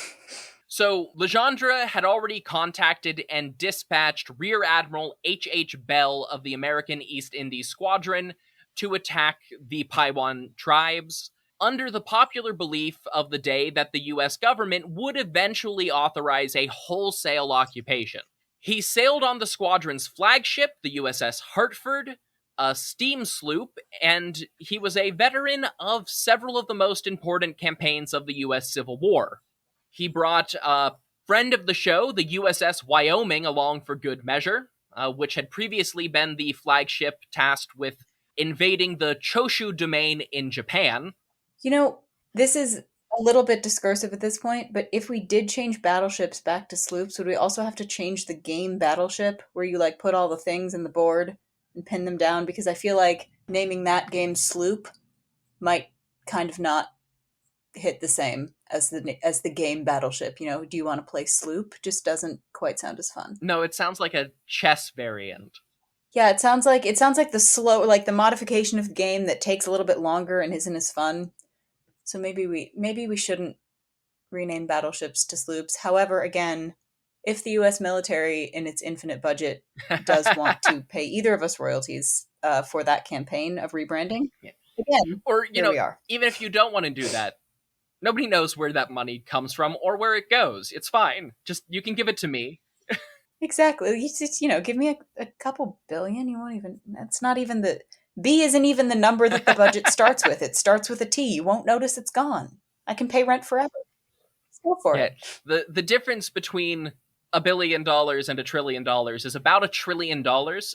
So Legendre had already contacted and dispatched Rear Admiral H.H. Bell of the American East Indies Squadron to attack the Paiwan tribes, under the popular belief of the day that the US government would eventually authorize a wholesale occupation. He sailed on the squadron's flagship, the USS Hartford, a steam sloop, and he was a veteran of several of the most important campaigns of the U.S. Civil War. He brought a friend of the show, the USS Wyoming, along for good measure, which had previously been the flagship tasked with invading the Choshu domain in Japan. You know, this is a little bit discursive at this point, but if we did change battleships back to sloops, would we also have to change the game battleship, where you like put all the things in the board and pin them down? Because I feel like naming that game Sloop might kind of not hit the same as the game Battleship. You know, do you want to play Sloop? Just doesn't quite sound as fun. No, it sounds like a chess variant. Yeah, it sounds like the slow, like the modification of the game that takes a little bit longer and isn't as fun. So maybe we shouldn't rename battleships to sloops. However, again, if the U.S. military, in its infinite budget, does want to pay either of us royalties for that campaign of rebranding, again, or we are. Even if you don't want to do that, nobody knows where that money comes from or where it goes. It's fine. Just, you can give it to me. Exactly. You just, give me a couple billion. You won't even. That's not even the B. Isn't even the number that the budget starts with. It starts with a T. You won't notice it's gone. I can pay rent forever. Let's go for it. The difference between $1 billion and $1 trillion is about $1 trillion.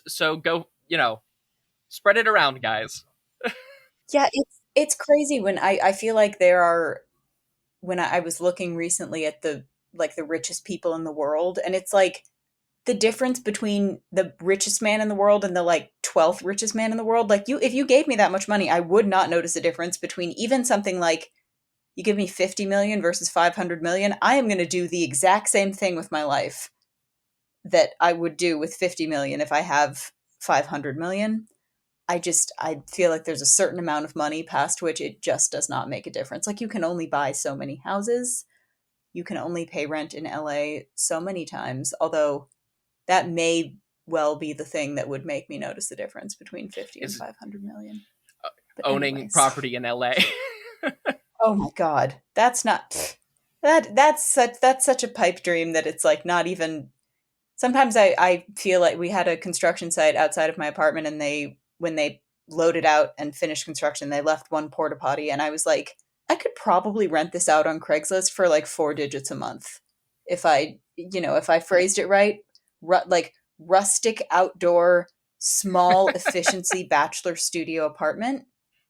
So go, spread it around, guys. Yeah, it's crazy when I feel like when I was looking recently at the richest people in the world, and it's like the difference between the richest man in the world and the like 12th richest man in the world. Like if you gave me that much money, I would not notice a difference between even something like you give me 50 million versus 500 million. I am going to do the exact same thing with my life that I would do with 50 million if I have 500 million. I feel like there's a certain amount of money past which it just does not make a difference. Like you can only buy so many houses. You can only pay rent in LA so many times, although that may well be the thing that would make me notice the difference between 50 and 500 million. But owning property in LA. Oh my God. That's not, that's such a pipe dream that it's like not even, sometimes I feel like we had a construction site outside of my apartment and when they loaded out and finished construction, they left one porta potty. And I was like, I could probably rent this out on Craigslist for like 4 digits a month. If I phrased it right, like rustic outdoor, small efficiency bachelor studio apartment,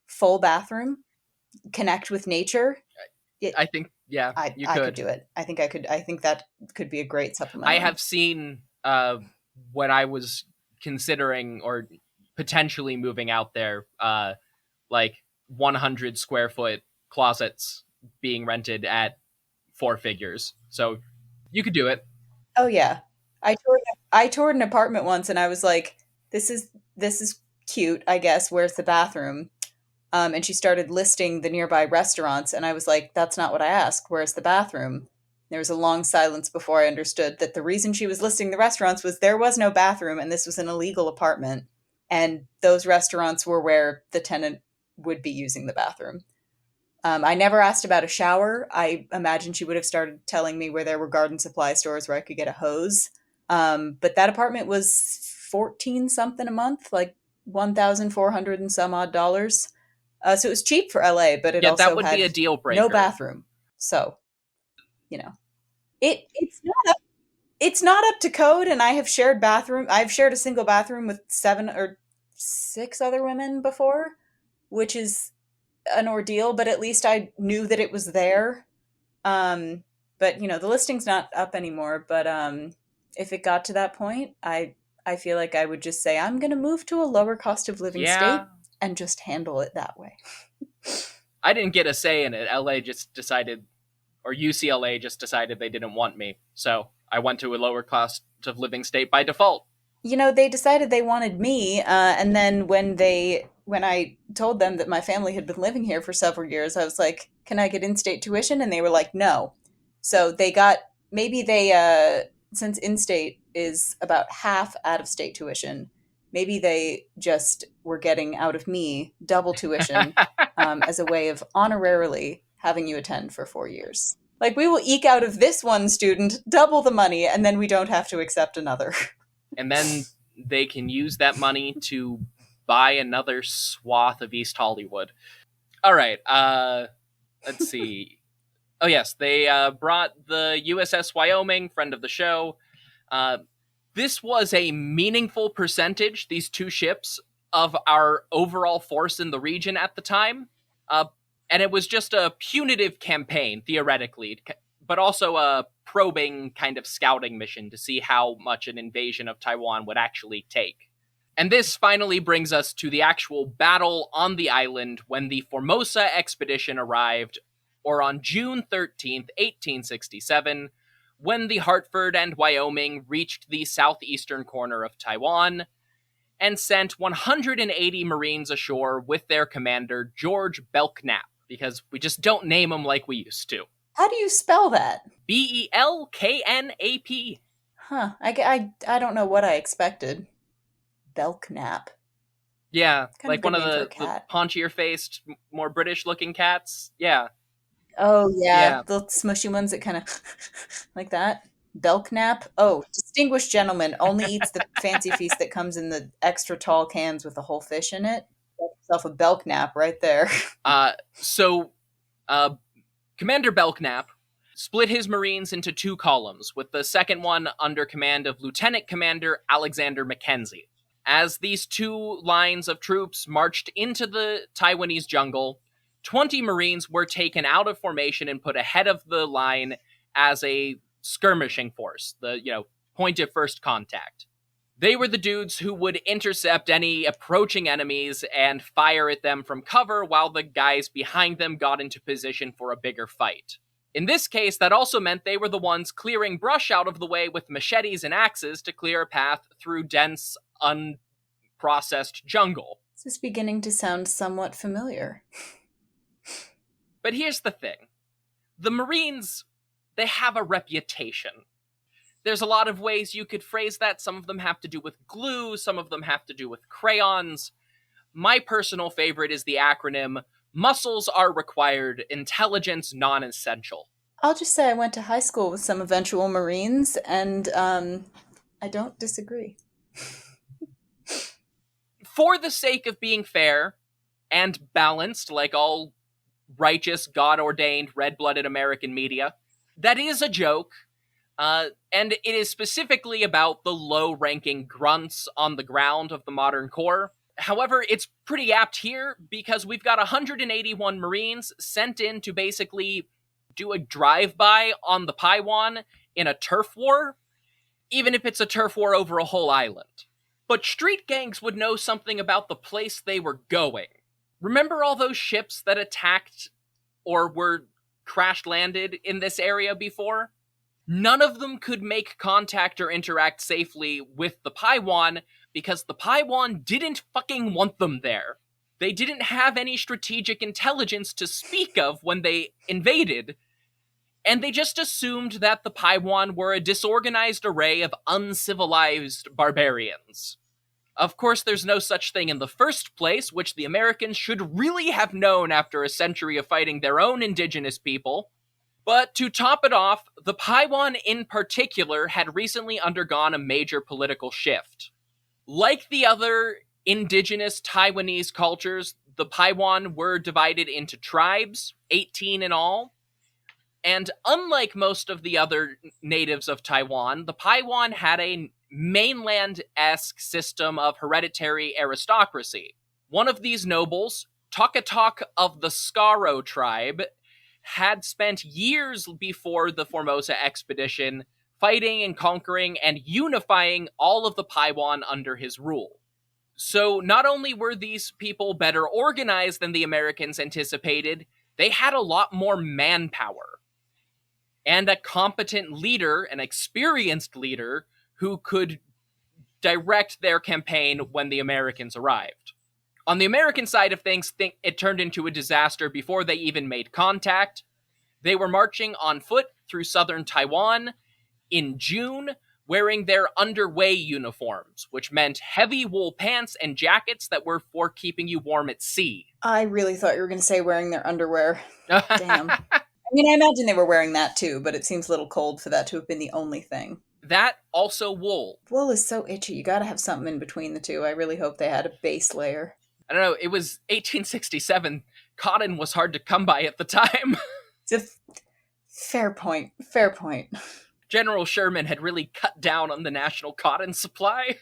full bathroom, connect with nature. I think, yeah, I could do it. I think that could be a great supplement. I have seen when I was considering or potentially moving out there, like 100 square foot closets being rented at 4 figures. So you could do it. Oh yeah. I toured an apartment once and I was like, this is cute, I guess. Where's the bathroom? And she started listing the nearby restaurants and I was like, that's not what I asked. Where's the bathroom? There was a long silence before I understood that the reason she was listing the restaurants was there was no bathroom and this was an illegal apartment. And those restaurants were where the tenant would be using the bathroom. I never asked about a shower. I imagine she would have started telling me where there were garden supply stores where I could get a hose. But that apartment was 14 something a month, like 1,400 and some odd dollars. So it was cheap for LA, but it also that would had be a deal breaker. No bathroom. So, it's not up to code. And I have shared I've shared a single bathroom with 7 or 6 other women before, which is an ordeal, but at least I knew that it was there. But the listing's not up anymore. But if it got to that point, I feel like I would just say I'm going to move to a lower cost of living state and just handle it that way. I didn't get a say in it. LA just decided, or UCLA just decided they didn't want me. So I went to a lower cost of living state by default. They decided they wanted me. And then when I told them that my family had been living here for several years, I was like, can I get in-state tuition? And they were like, no. So since in-state is about half out-of-state tuition, maybe they just were getting out of me double tuition as a way of honorarily having you attend for 4 years. Like, we will eke out of this one student double the money, and then we don't have to accept another. And then they can use that money to buy another swath of East Hollywood. All right, let's see. Oh, yes, they brought the USS Wyoming, friend of the show. This was a meaningful percentage, these 2 ships, of our overall force in the region at the time. And it was just a punitive campaign, theoretically, but also a probing kind of scouting mission to see how much an invasion of Taiwan would actually take. And this finally brings us to the actual battle on the island when the Formosa expedition arrived, or on June 13th, 1867, when the Hartford and Wyoming reached the southeastern corner of Taiwan and sent 180 Marines ashore with their commander, George Belknap, because we just don't name him like we used to. How do you spell that? Belknap. Huh. I don't know what I expected. Belknap. Yeah, Kind like of one of good name for the a cat. paunchier-faced, more British-looking cats. Yeah. Oh, Yeah. the smushy ones that kind of like that. Belknap. Oh, distinguished gentleman only eats the fancy feast that comes in the extra tall cans with the whole fish in it. Got yourself a Belknap right there. So, Commander Belknap split his Marines into 2 columns, with the second one under command of Lieutenant Commander Alexander Mackenzie. As these 2 lines of troops marched into the Taiwanese jungle, 20 Marines were taken out of formation and put ahead of the line as a skirmishing force, point of first contact. They were the dudes who would intercept any approaching enemies and fire at them from cover while the guys behind them got into position for a bigger fight. In this case, that also meant they were the ones clearing brush out of the way with machetes and axes to clear a path through dense, unprocessed jungle. This is beginning to sound somewhat familiar. But here's the thing. The Marines, they have a reputation. There's a lot of ways you could phrase that. Some of them have to do with glue, some of them have to do with crayons. My personal favorite is the acronym, Muscles Are Required, Intelligence Non-Essential. I'll just say I went to high school with some eventual Marines, and I don't disagree. For the sake of being fair and balanced, like all righteous, God-ordained, red-blooded American media, that is a joke. And it is specifically about the low-ranking grunts on the ground of the modern Corps. However, it's pretty apt here because we've got 181 Marines sent in to basically do a drive-by on the Taiwan in a turf war, even if it's a turf war over a whole island. But street gangs would know something about the place they were going. Remember all those ships that attacked or were crash-landed in this area before? None of them could make contact or interact safely with the Taiwan because the Taiwan didn't fucking want them there. They didn't have any strategic intelligence to speak of when they invaded, and they just assumed that the Taiwan were a disorganized array of uncivilized barbarians. Of course, there's no such thing in the first place, which the Americans should really have known after a century of fighting their own indigenous people. But to top it off, the Taiwan in particular had recently undergone a major political shift. Like the other indigenous Taiwanese cultures, the Taiwan were divided into tribes, 18 in all. And unlike most of the other natives of Taiwan, the Taiwan had a mainland-esque system of hereditary aristocracy. One of these nobles, Takatok of the Skaro tribe, had spent years before the Formosa expedition fighting and conquering and unifying all of the Taiwan under his rule. So not only were these people better organized than the Americans anticipated, they had a lot more manpower and a competent leader, an experienced leader, who could direct their campaign when the Americans arrived. On the American side of things, it turned into a disaster before they even made contact. They were marching on foot through southern Taiwan in June, wearing their underway uniforms, which meant heavy wool pants and jackets that were for keeping you warm at sea. I really thought you were going to say wearing their underwear. Damn. I mean, I imagine they were wearing that too, but it seems a little cold for that to have been the only thing. That, also wool. Wool is so itchy. You gotta have something in between the two. I really hope they had a base layer. I don't know, it was 1867. Cotton was hard to come by at the time. It's a fair point. Fair point. General Sherman had really cut down on the national cotton supply.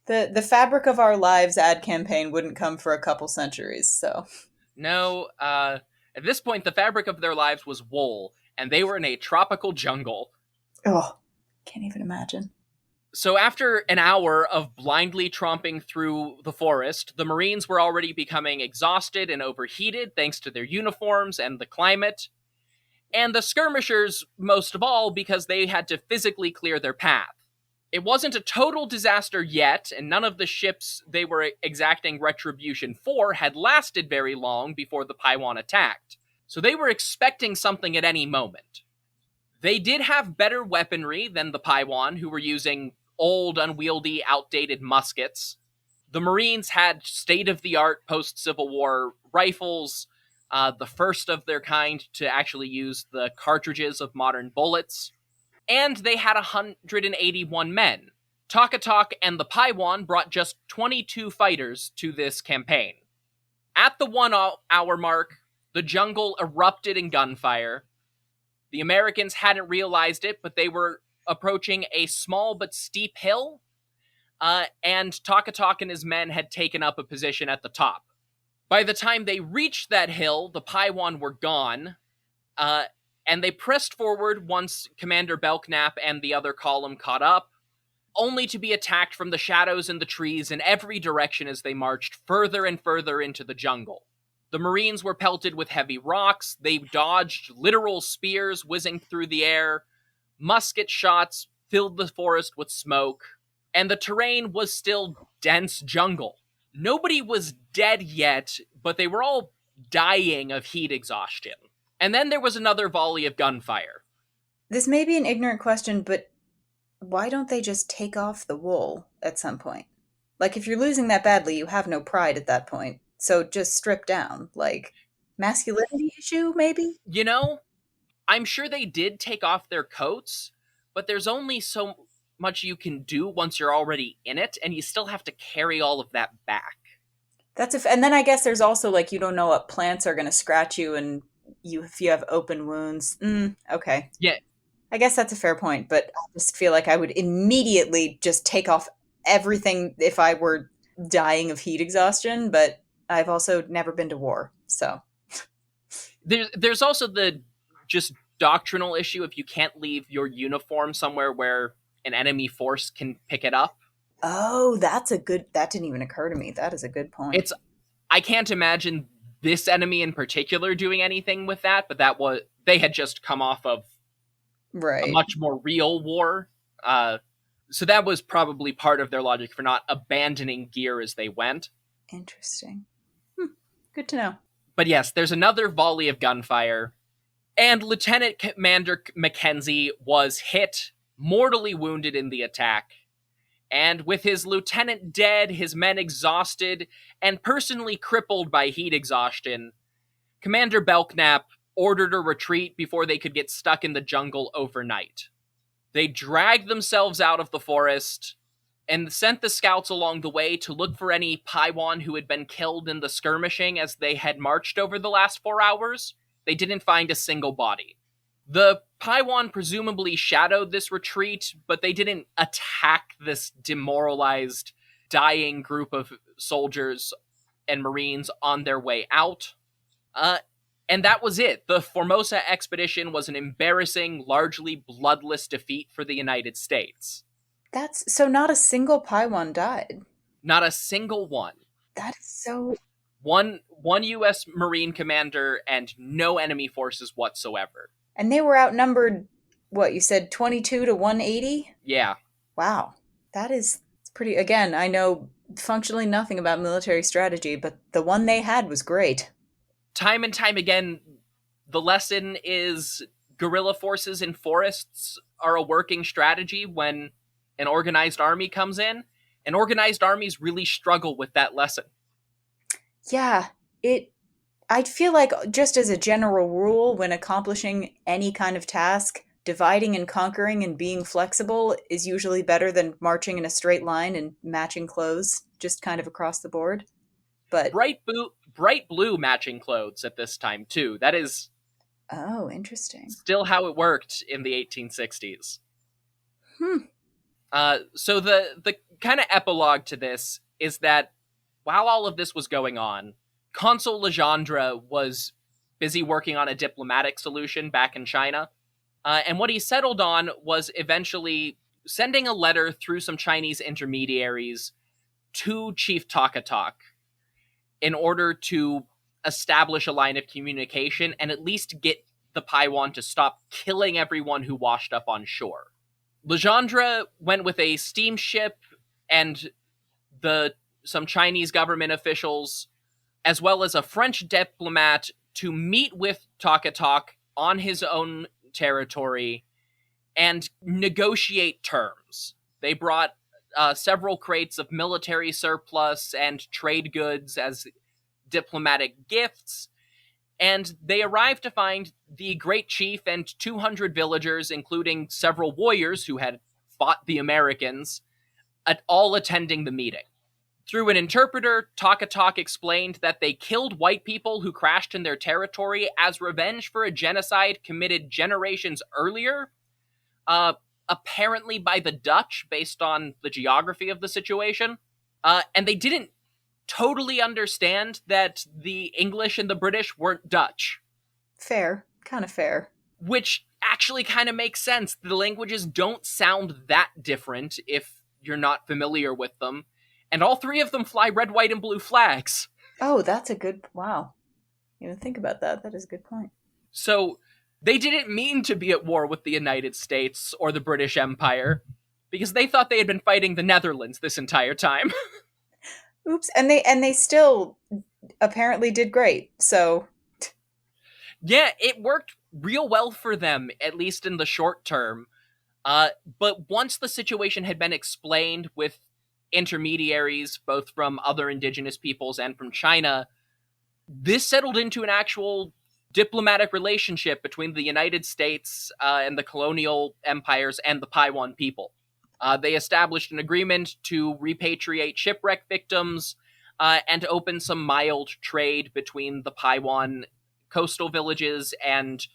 The Fabric of Our Lives ad campaign wouldn't come for a couple centuries, so. No, at this point, the fabric of their lives was wool, and they were in a tropical jungle. Oh, can't even imagine. So after an hour of blindly tromping through the forest, the Marines were already becoming exhausted and overheated thanks to their uniforms and the climate. And the skirmishers, most of all, because they had to physically clear their path. It wasn't a total disaster yet, and none of the ships they were exacting retribution for had lasted very long before the Taiwan attacked. So they were expecting something at any moment. They did have better weaponry than the Taiwan, who were using old, unwieldy, outdated muskets. The Marines had state-of-the-art post-Civil War rifles, the first of their kind to actually use the cartridges of modern bullets. And they had 181 men. Takatok and the Taiwan brought just 22 fighters to this campaign. At the 1 hour mark, the jungle erupted in gunfire. The Americans hadn't realized it, but they were approaching a small but steep hill, and Takatok and his men had taken up a position at the top. By the time they reached that hill, the Taiwan were gone, And they pressed forward once Commander Belknap and the other column caught up, only to be attacked from the shadows and the trees in every direction as they marched further and further into the jungle. The Marines were pelted with heavy rocks, they dodged literal spears whizzing through the air, musket shots filled the forest with smoke, and the terrain was still dense jungle. Nobody was dead yet, but they were all dying of heat exhaustion. And then there was another volley of gunfire. This may be an ignorant question, but why don't they just take off the wool at some point? Like, if you're losing that badly, you have no pride at that point. So just strip down. Like, masculinity issue, maybe? You know, I'm sure they did take off their coats, but there's only so much you can do once you're already in it, and you still have to carry all of that back. And then I guess there's also, like, you don't know what plants are going to scratch you, and if you have open wounds. Okay. Yeah. I guess that's a fair point, but I just feel like I would immediately just take off everything if I were dying of heat exhaustion, but I've also never been to war, so. There's also the just doctrinal issue if you can't leave your uniform somewhere where an enemy force can pick it up. Oh, that didn't even occur to me. That is a good point. I can't imagine this enemy in particular doing anything with that, but they had just come off of a much more real war. So that was probably part of their logic for not abandoning gear as they went. Interesting. Good to know. But yes, there's another volley of gunfire, and Lieutenant Commander Mackenzie was hit, mortally wounded in the attack. And with his lieutenant dead, his men exhausted, and personally crippled by heat exhaustion, Commander Belknap ordered a retreat before they could get stuck in the jungle overnight. They dragged themselves out of the forest and sent the scouts along the way to look for any Paiwan who had been killed in the skirmishing as they had marched over the last 4 hours. They didn't find a single body. The Paiwan presumably shadowed this retreat, but they didn't attack this demoralized, dying group of soldiers and Marines on their way out. And that was it. The Formosa expedition was an embarrassing, largely bloodless defeat for the United States. So not a single Paiwan died. Not a single one. That is so... One U.S. Marine commander and no enemy forces whatsoever. And they were outnumbered, what, you said 22 to 180? Yeah. Wow. It's pretty... Again, I know functionally nothing about military strategy, but the one they had was great. Time and time again, the lesson is guerrilla forces in forests are a working strategy when an organized army comes in, and organized armies really struggle with that lesson. Yeah, I'd feel like just as a general rule, when accomplishing any kind of task, dividing and conquering and being flexible is usually better than marching in a straight line and matching clothes just kind of across the board. But bright blue matching clothes at this time too. That is interesting. Still how it worked in the 1860s. So the kind of epilogue to this is that while all of this was going on, Consul Gendre was busy working on a diplomatic solution back in China. And what he settled on was eventually sending a letter through some Chinese intermediaries to Chief Takatak in order to establish a line of communication and at least get the Paiwan to stop killing everyone who washed up on shore. Legendre went with a steamship and some Chinese government officials, as well as a French diplomat, to meet with Takatak on his own territory and negotiate terms. They brought several crates of military surplus and trade goods as diplomatic gifts, and they arrived to find the great chief and 200 villagers, including several warriors who had fought the Americans, all attending the meeting. Through an interpreter, Takatak explained that they killed white people who crashed in their territory as revenge for a genocide committed generations earlier, apparently by the Dutch, based on the geography of the situation. And they didn't totally understand that the English and the British weren't Dutch. Fair. Kind of fair. which actually kind of makes sense. The languages don't sound that different if you're not familiar with them, and all three of them fly red, white, and blue flags. Oh, that's a good... Wow. You didn't think about that. That is a good point. So they didn't mean to be at war with the United States or the British Empire, because they thought they had been fighting the Netherlands this entire time. Oops. And they still apparently did great. So Yeah, it worked real well for them, at least in the short term. But once the situation had been explained with intermediaries, both from other indigenous peoples and from China, this settled into an actual diplomatic relationship between the United States and the colonial empires and the Taiwan people. They established an agreement to repatriate shipwreck victims and open some mild trade between the Taiwan coastal villages and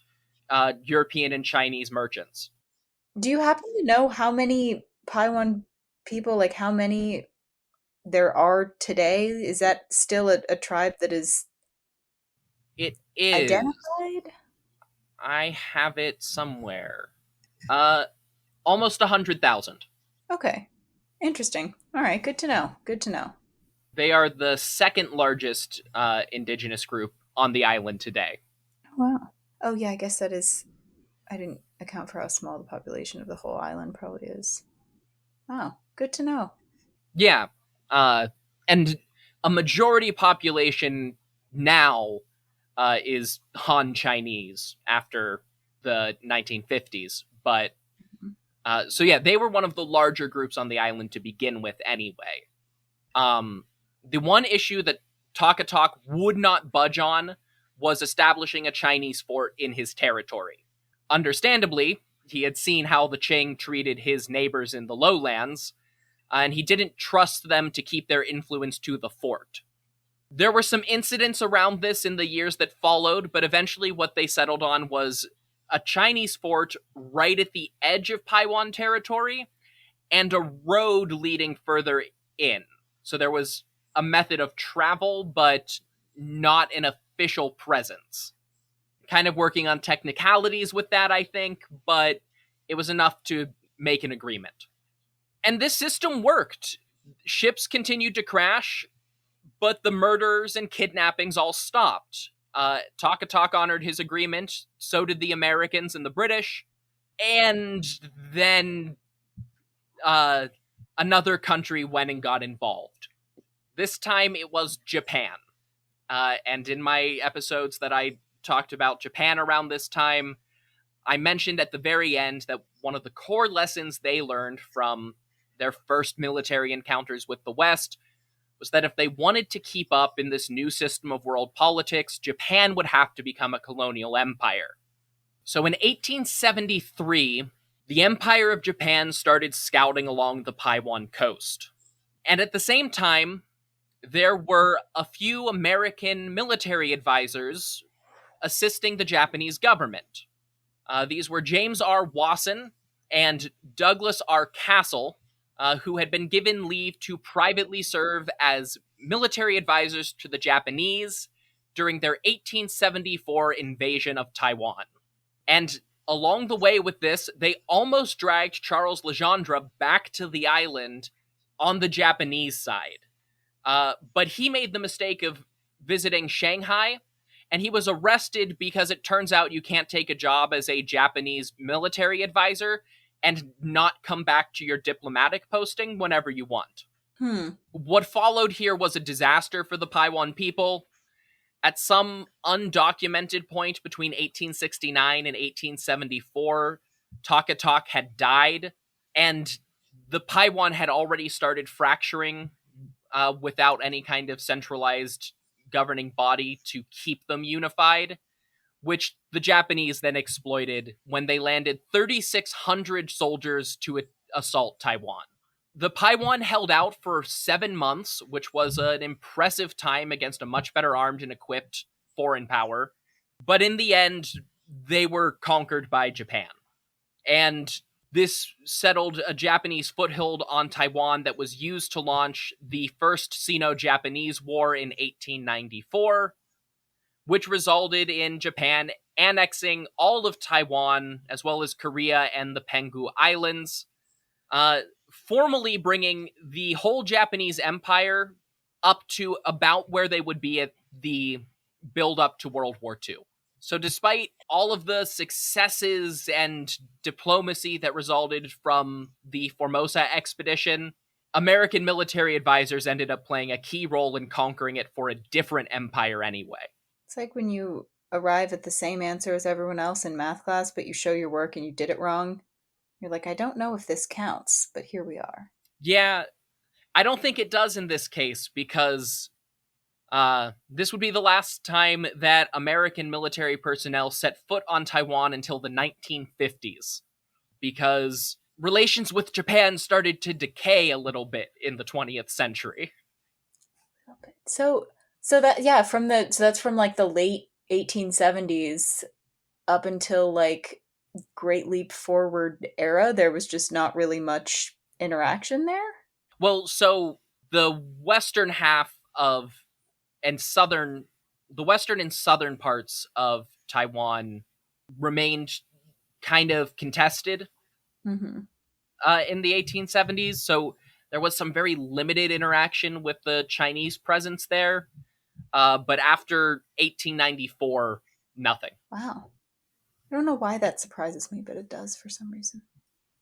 European and Chinese merchants. do you happen to know how many Taiwan people, like how many there are today? Is that still a tribe that is It is. identified? I have it somewhere. Almost 100,000. Okay. Interesting. All right. Good to know. Good to know. They are the second largest indigenous group on the island today. Wow. Oh, yeah. I guess that is. I didn't account for how small the population of the whole island probably is. Wow. Good to know. Yeah. And a majority population now is Han Chinese after the 1950s. But so yeah, they were one of the larger groups on the island to begin with anyway. The one issue that Takatak would not budge on was establishing a Chinese fort in his territory. Understandably, he had seen how the Qing treated his neighbors in the lowlands, and he didn't trust them to keep their influence to the fort. There were some incidents around this in the years that followed, but eventually what they settled on was a Chinese fort right at the edge of Taiwan territory and a road leading further in. So there was a method of travel, but not an official presence. Kind of working on technicalities with that, I think, but it was enough to make an agreement. And this system worked. Ships continued to crash, but the murders and kidnappings all stopped. Takatak honored his agreement, so did the Americans and the British, and then another country went and got involved. This time it was Japan. And in my episodes that I talked about Japan around this time, I mentioned at the very end that one of the core lessons they learned from their first military encounters with the West was that if they wanted to keep up in this new system of world politics, Japan would have to become a colonial empire. So in 1873, the Empire of Japan started scouting along the Taiwan coast. And at the same time, there were a few American military advisors assisting the Japanese government. These were James R. Wasson and Douglas R. Castle, who had been given leave to privately serve as military advisors to the Japanese during their 1874 invasion of Taiwan. And along the way with this, they almost dragged Charles Legendre back to the island on the Japanese side. But he made the mistake of visiting Shanghai, and he was arrested because it turns out you can't take a job as a Japanese military advisor and not come back to your diplomatic posting whenever you want. What followed here was a disaster for the Taiwan people. At some undocumented point between 1869 and 1874, Takatak had died, and the Taiwan had already started fracturing without any kind of centralized governing body to keep them unified, which the Japanese then exploited when they landed 3,600 soldiers to assault Taiwan. The Taiwan held out for 7 months, which was an impressive time against a much better armed and equipped foreign power. But in the end, they were conquered by Japan. And this settled a Japanese foothold on Taiwan that was used to launch the First Sino-Japanese War in 1894, which resulted in Japan annexing all of Taiwan, as well as Korea and the Penghu Islands, formally bringing the whole Japanese Empire up to about where they would be at the build-up to World War II. So despite all of the successes and diplomacy that resulted from the Formosa expedition, American military advisors ended up playing a key role in conquering it for a different empire anyway. It's like when you arrive at the same answer as everyone else in math class, but you show your work and you did it wrong. You're like, I don't know if this counts, but here we are. Yeah, I don't think it does in this case, because this would be the last time that American military personnel set foot on Taiwan until the 1950s, because relations with Japan started to decay a little bit in the 20th century. So that's from like the late 1870s up until like Great Leap Forward era. There was just not really much interaction there. Well, so the western and southern parts of Taiwan remained kind of contested in the 1870s. So there was some very limited interaction with the Chinese presence there. But after 1894, nothing. Wow. I don't know why that surprises me, but it does for some reason.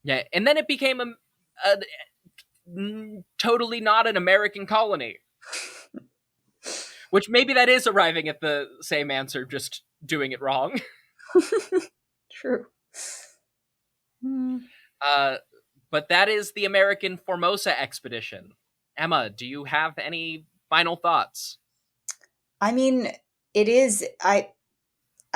Yeah, and then it became a totally not an American colony. Which maybe that is arriving at the same answer, just doing it wrong. True. But that is the American Formosa expedition. Emma, do you have any final thoughts? I mean, it is. I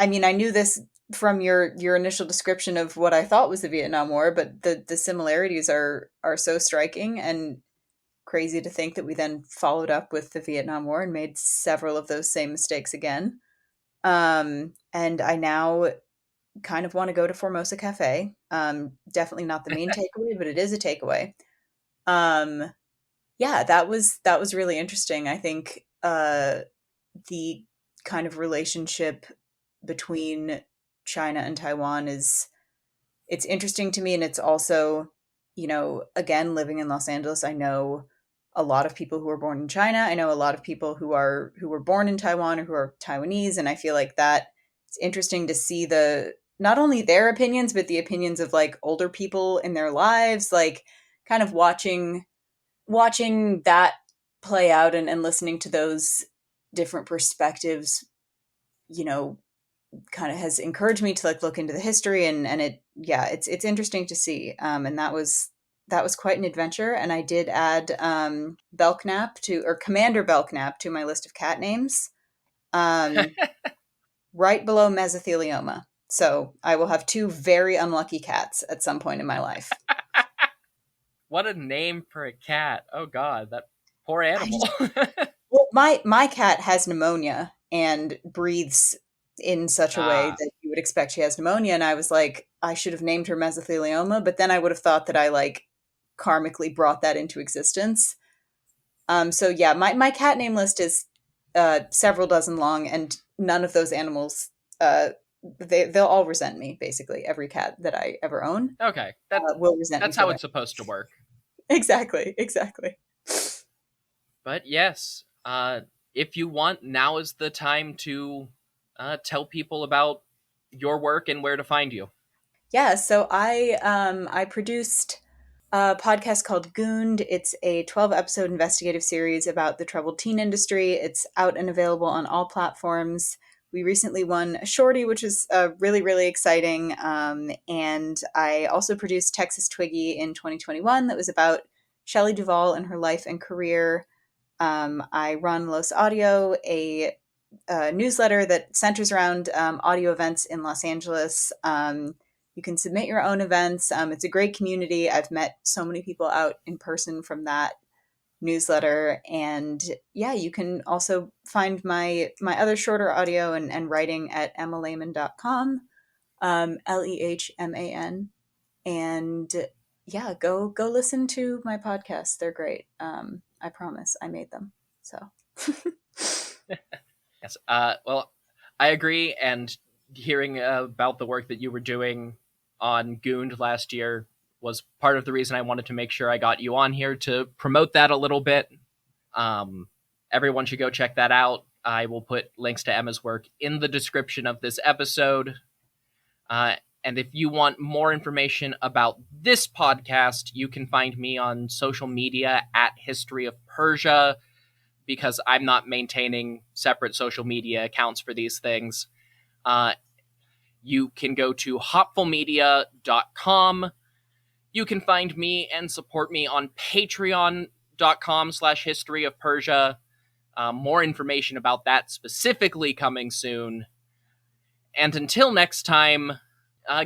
mean, I knew this from your initial description of what I thought was the Vietnam War, but the similarities are so striking and crazy to think that we then followed up with the Vietnam War and made several of those same mistakes again. And I now kind of want to go to Formosa Cafe. Definitely not the main takeaway, but it is a takeaway. Yeah, that was really interesting. I think the kind of relationship between China and Taiwan it's interesting to me, and it's also, again, living in Los Angeles, I know a lot of people who were born in China. I know a lot of people who were born in Taiwan or who are Taiwanese, and I feel like that it's interesting to see not only their opinions, but the opinions of like older people in their lives, like kind of watching that play out and listening to those different perspectives, kind of has encouraged me to like look into the history and it's interesting to see. And that was quite an adventure. And I did add Commander Belknap to my list of cat names, right below mesothelioma. So I will have 2 very unlucky cats at some point in my life. What a name for a cat. Oh God, that poor animal. Well, my cat has pneumonia and breathes in such a way that you would expect she has pneumonia. And I was like, I should have named her mesothelioma, but then I would have thought that I like karmically brought that into existence. So yeah, my cat name list is several dozen long, and none of those animals, they'll all resent me, basically. Every cat that I ever own okay, will resent me. That's how it's supposed to work. Exactly. But yes, if you want, now is the time to tell people about your work and where to find you. Yeah, so I produced a podcast called Gooned. It's a 12-episode investigative series about the troubled teen industry. It's out and available on all platforms. We recently won a shorty, which is really, really exciting. And I also produced Texas Twiggy in 2021 that was about Shelley Duvall and her life and career. I run Los Audio, a newsletter that centers around audio events in Los Angeles. You can submit your own events. It's a great community. I've met so many people out in person from that newsletter. And yeah, you can also find my other shorter audio and writing at emmalehman.com, Lehman. And yeah, go listen to my podcasts. They're great. I promise I made them. So yes. Well, I agree. And hearing about the work that you were doing on Gund last year was part of the reason I wanted to make sure I got you on here to promote that a little bit. Everyone should go check that out. I will put links to Emma's work in the description of this episode. And if you want more information about this podcast, you can find me on social media at History of Persia, because I'm not maintaining separate social media accounts for these things. You can go to hopfulmedia.com. You can find me and support me on patreon.com/History of Persia. More information about that specifically coming soon. And until next time,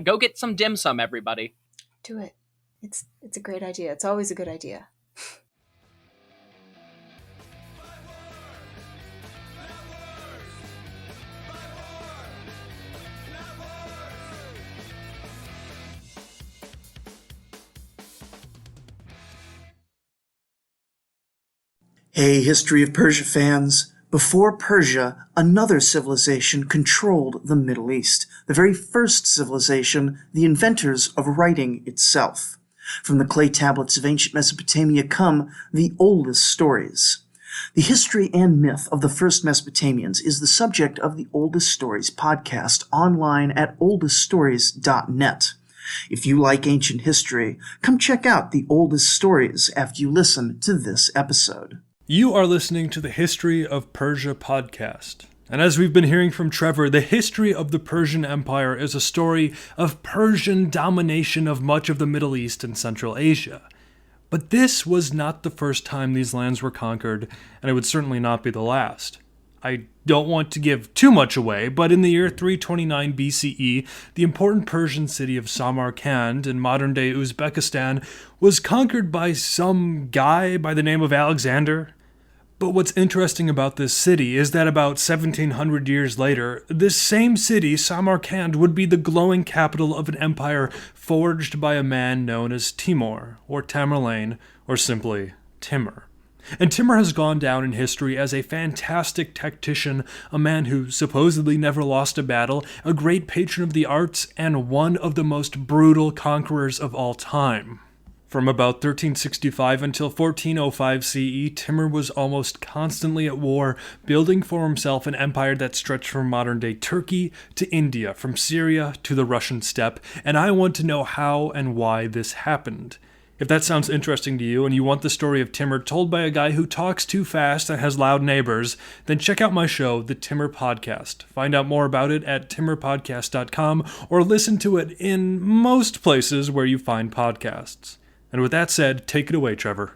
go get some dim sum, everybody. Do it. It's a great idea. It's always a good idea. Hey, History of Persia fans. Before Persia, another civilization controlled the Middle East. The very first civilization, the inventors of writing itself. From the clay tablets of ancient Mesopotamia come the oldest stories. The history and myth of the first Mesopotamians is the subject of the Oldest Stories podcast online at oldeststories.net. If you like ancient history, come check out the oldest stories after you listen to this episode. You are listening to the History of Persia podcast. And as we've been hearing from Trevor, the history of the Persian Empire is a story of Persian domination of much of the Middle East and Central Asia. But this was not the first time these lands were conquered, and it would certainly not be the last. I don't want to give too much away, but in the year 329 BCE, the important Persian city of Samarkand in modern-day Uzbekistan was conquered by some guy by the name of Alexander. But what's interesting about this city is that about 1700 years later, this same city, Samarkand, would be the glowing capital of an empire forged by a man known as Timur, or Tamerlane, or simply Timur. And Timur has gone down in history as a fantastic tactician, a man who supposedly never lost a battle, a great patron of the arts, and one of the most brutal conquerors of all time. From about 1365 until 1405 CE, Timur was almost constantly at war, building for himself an empire that stretched from modern-day Turkey to India, from Syria to the Russian steppe, and I want to know how and why this happened. If that sounds interesting to you and you want the story of Timur told by a guy who talks too fast and has loud neighbors, then check out my show, The Timur Podcast. Find out more about it at timurpodcast.com or listen to it in most places where you find podcasts. And with that said, take it away, Trevor.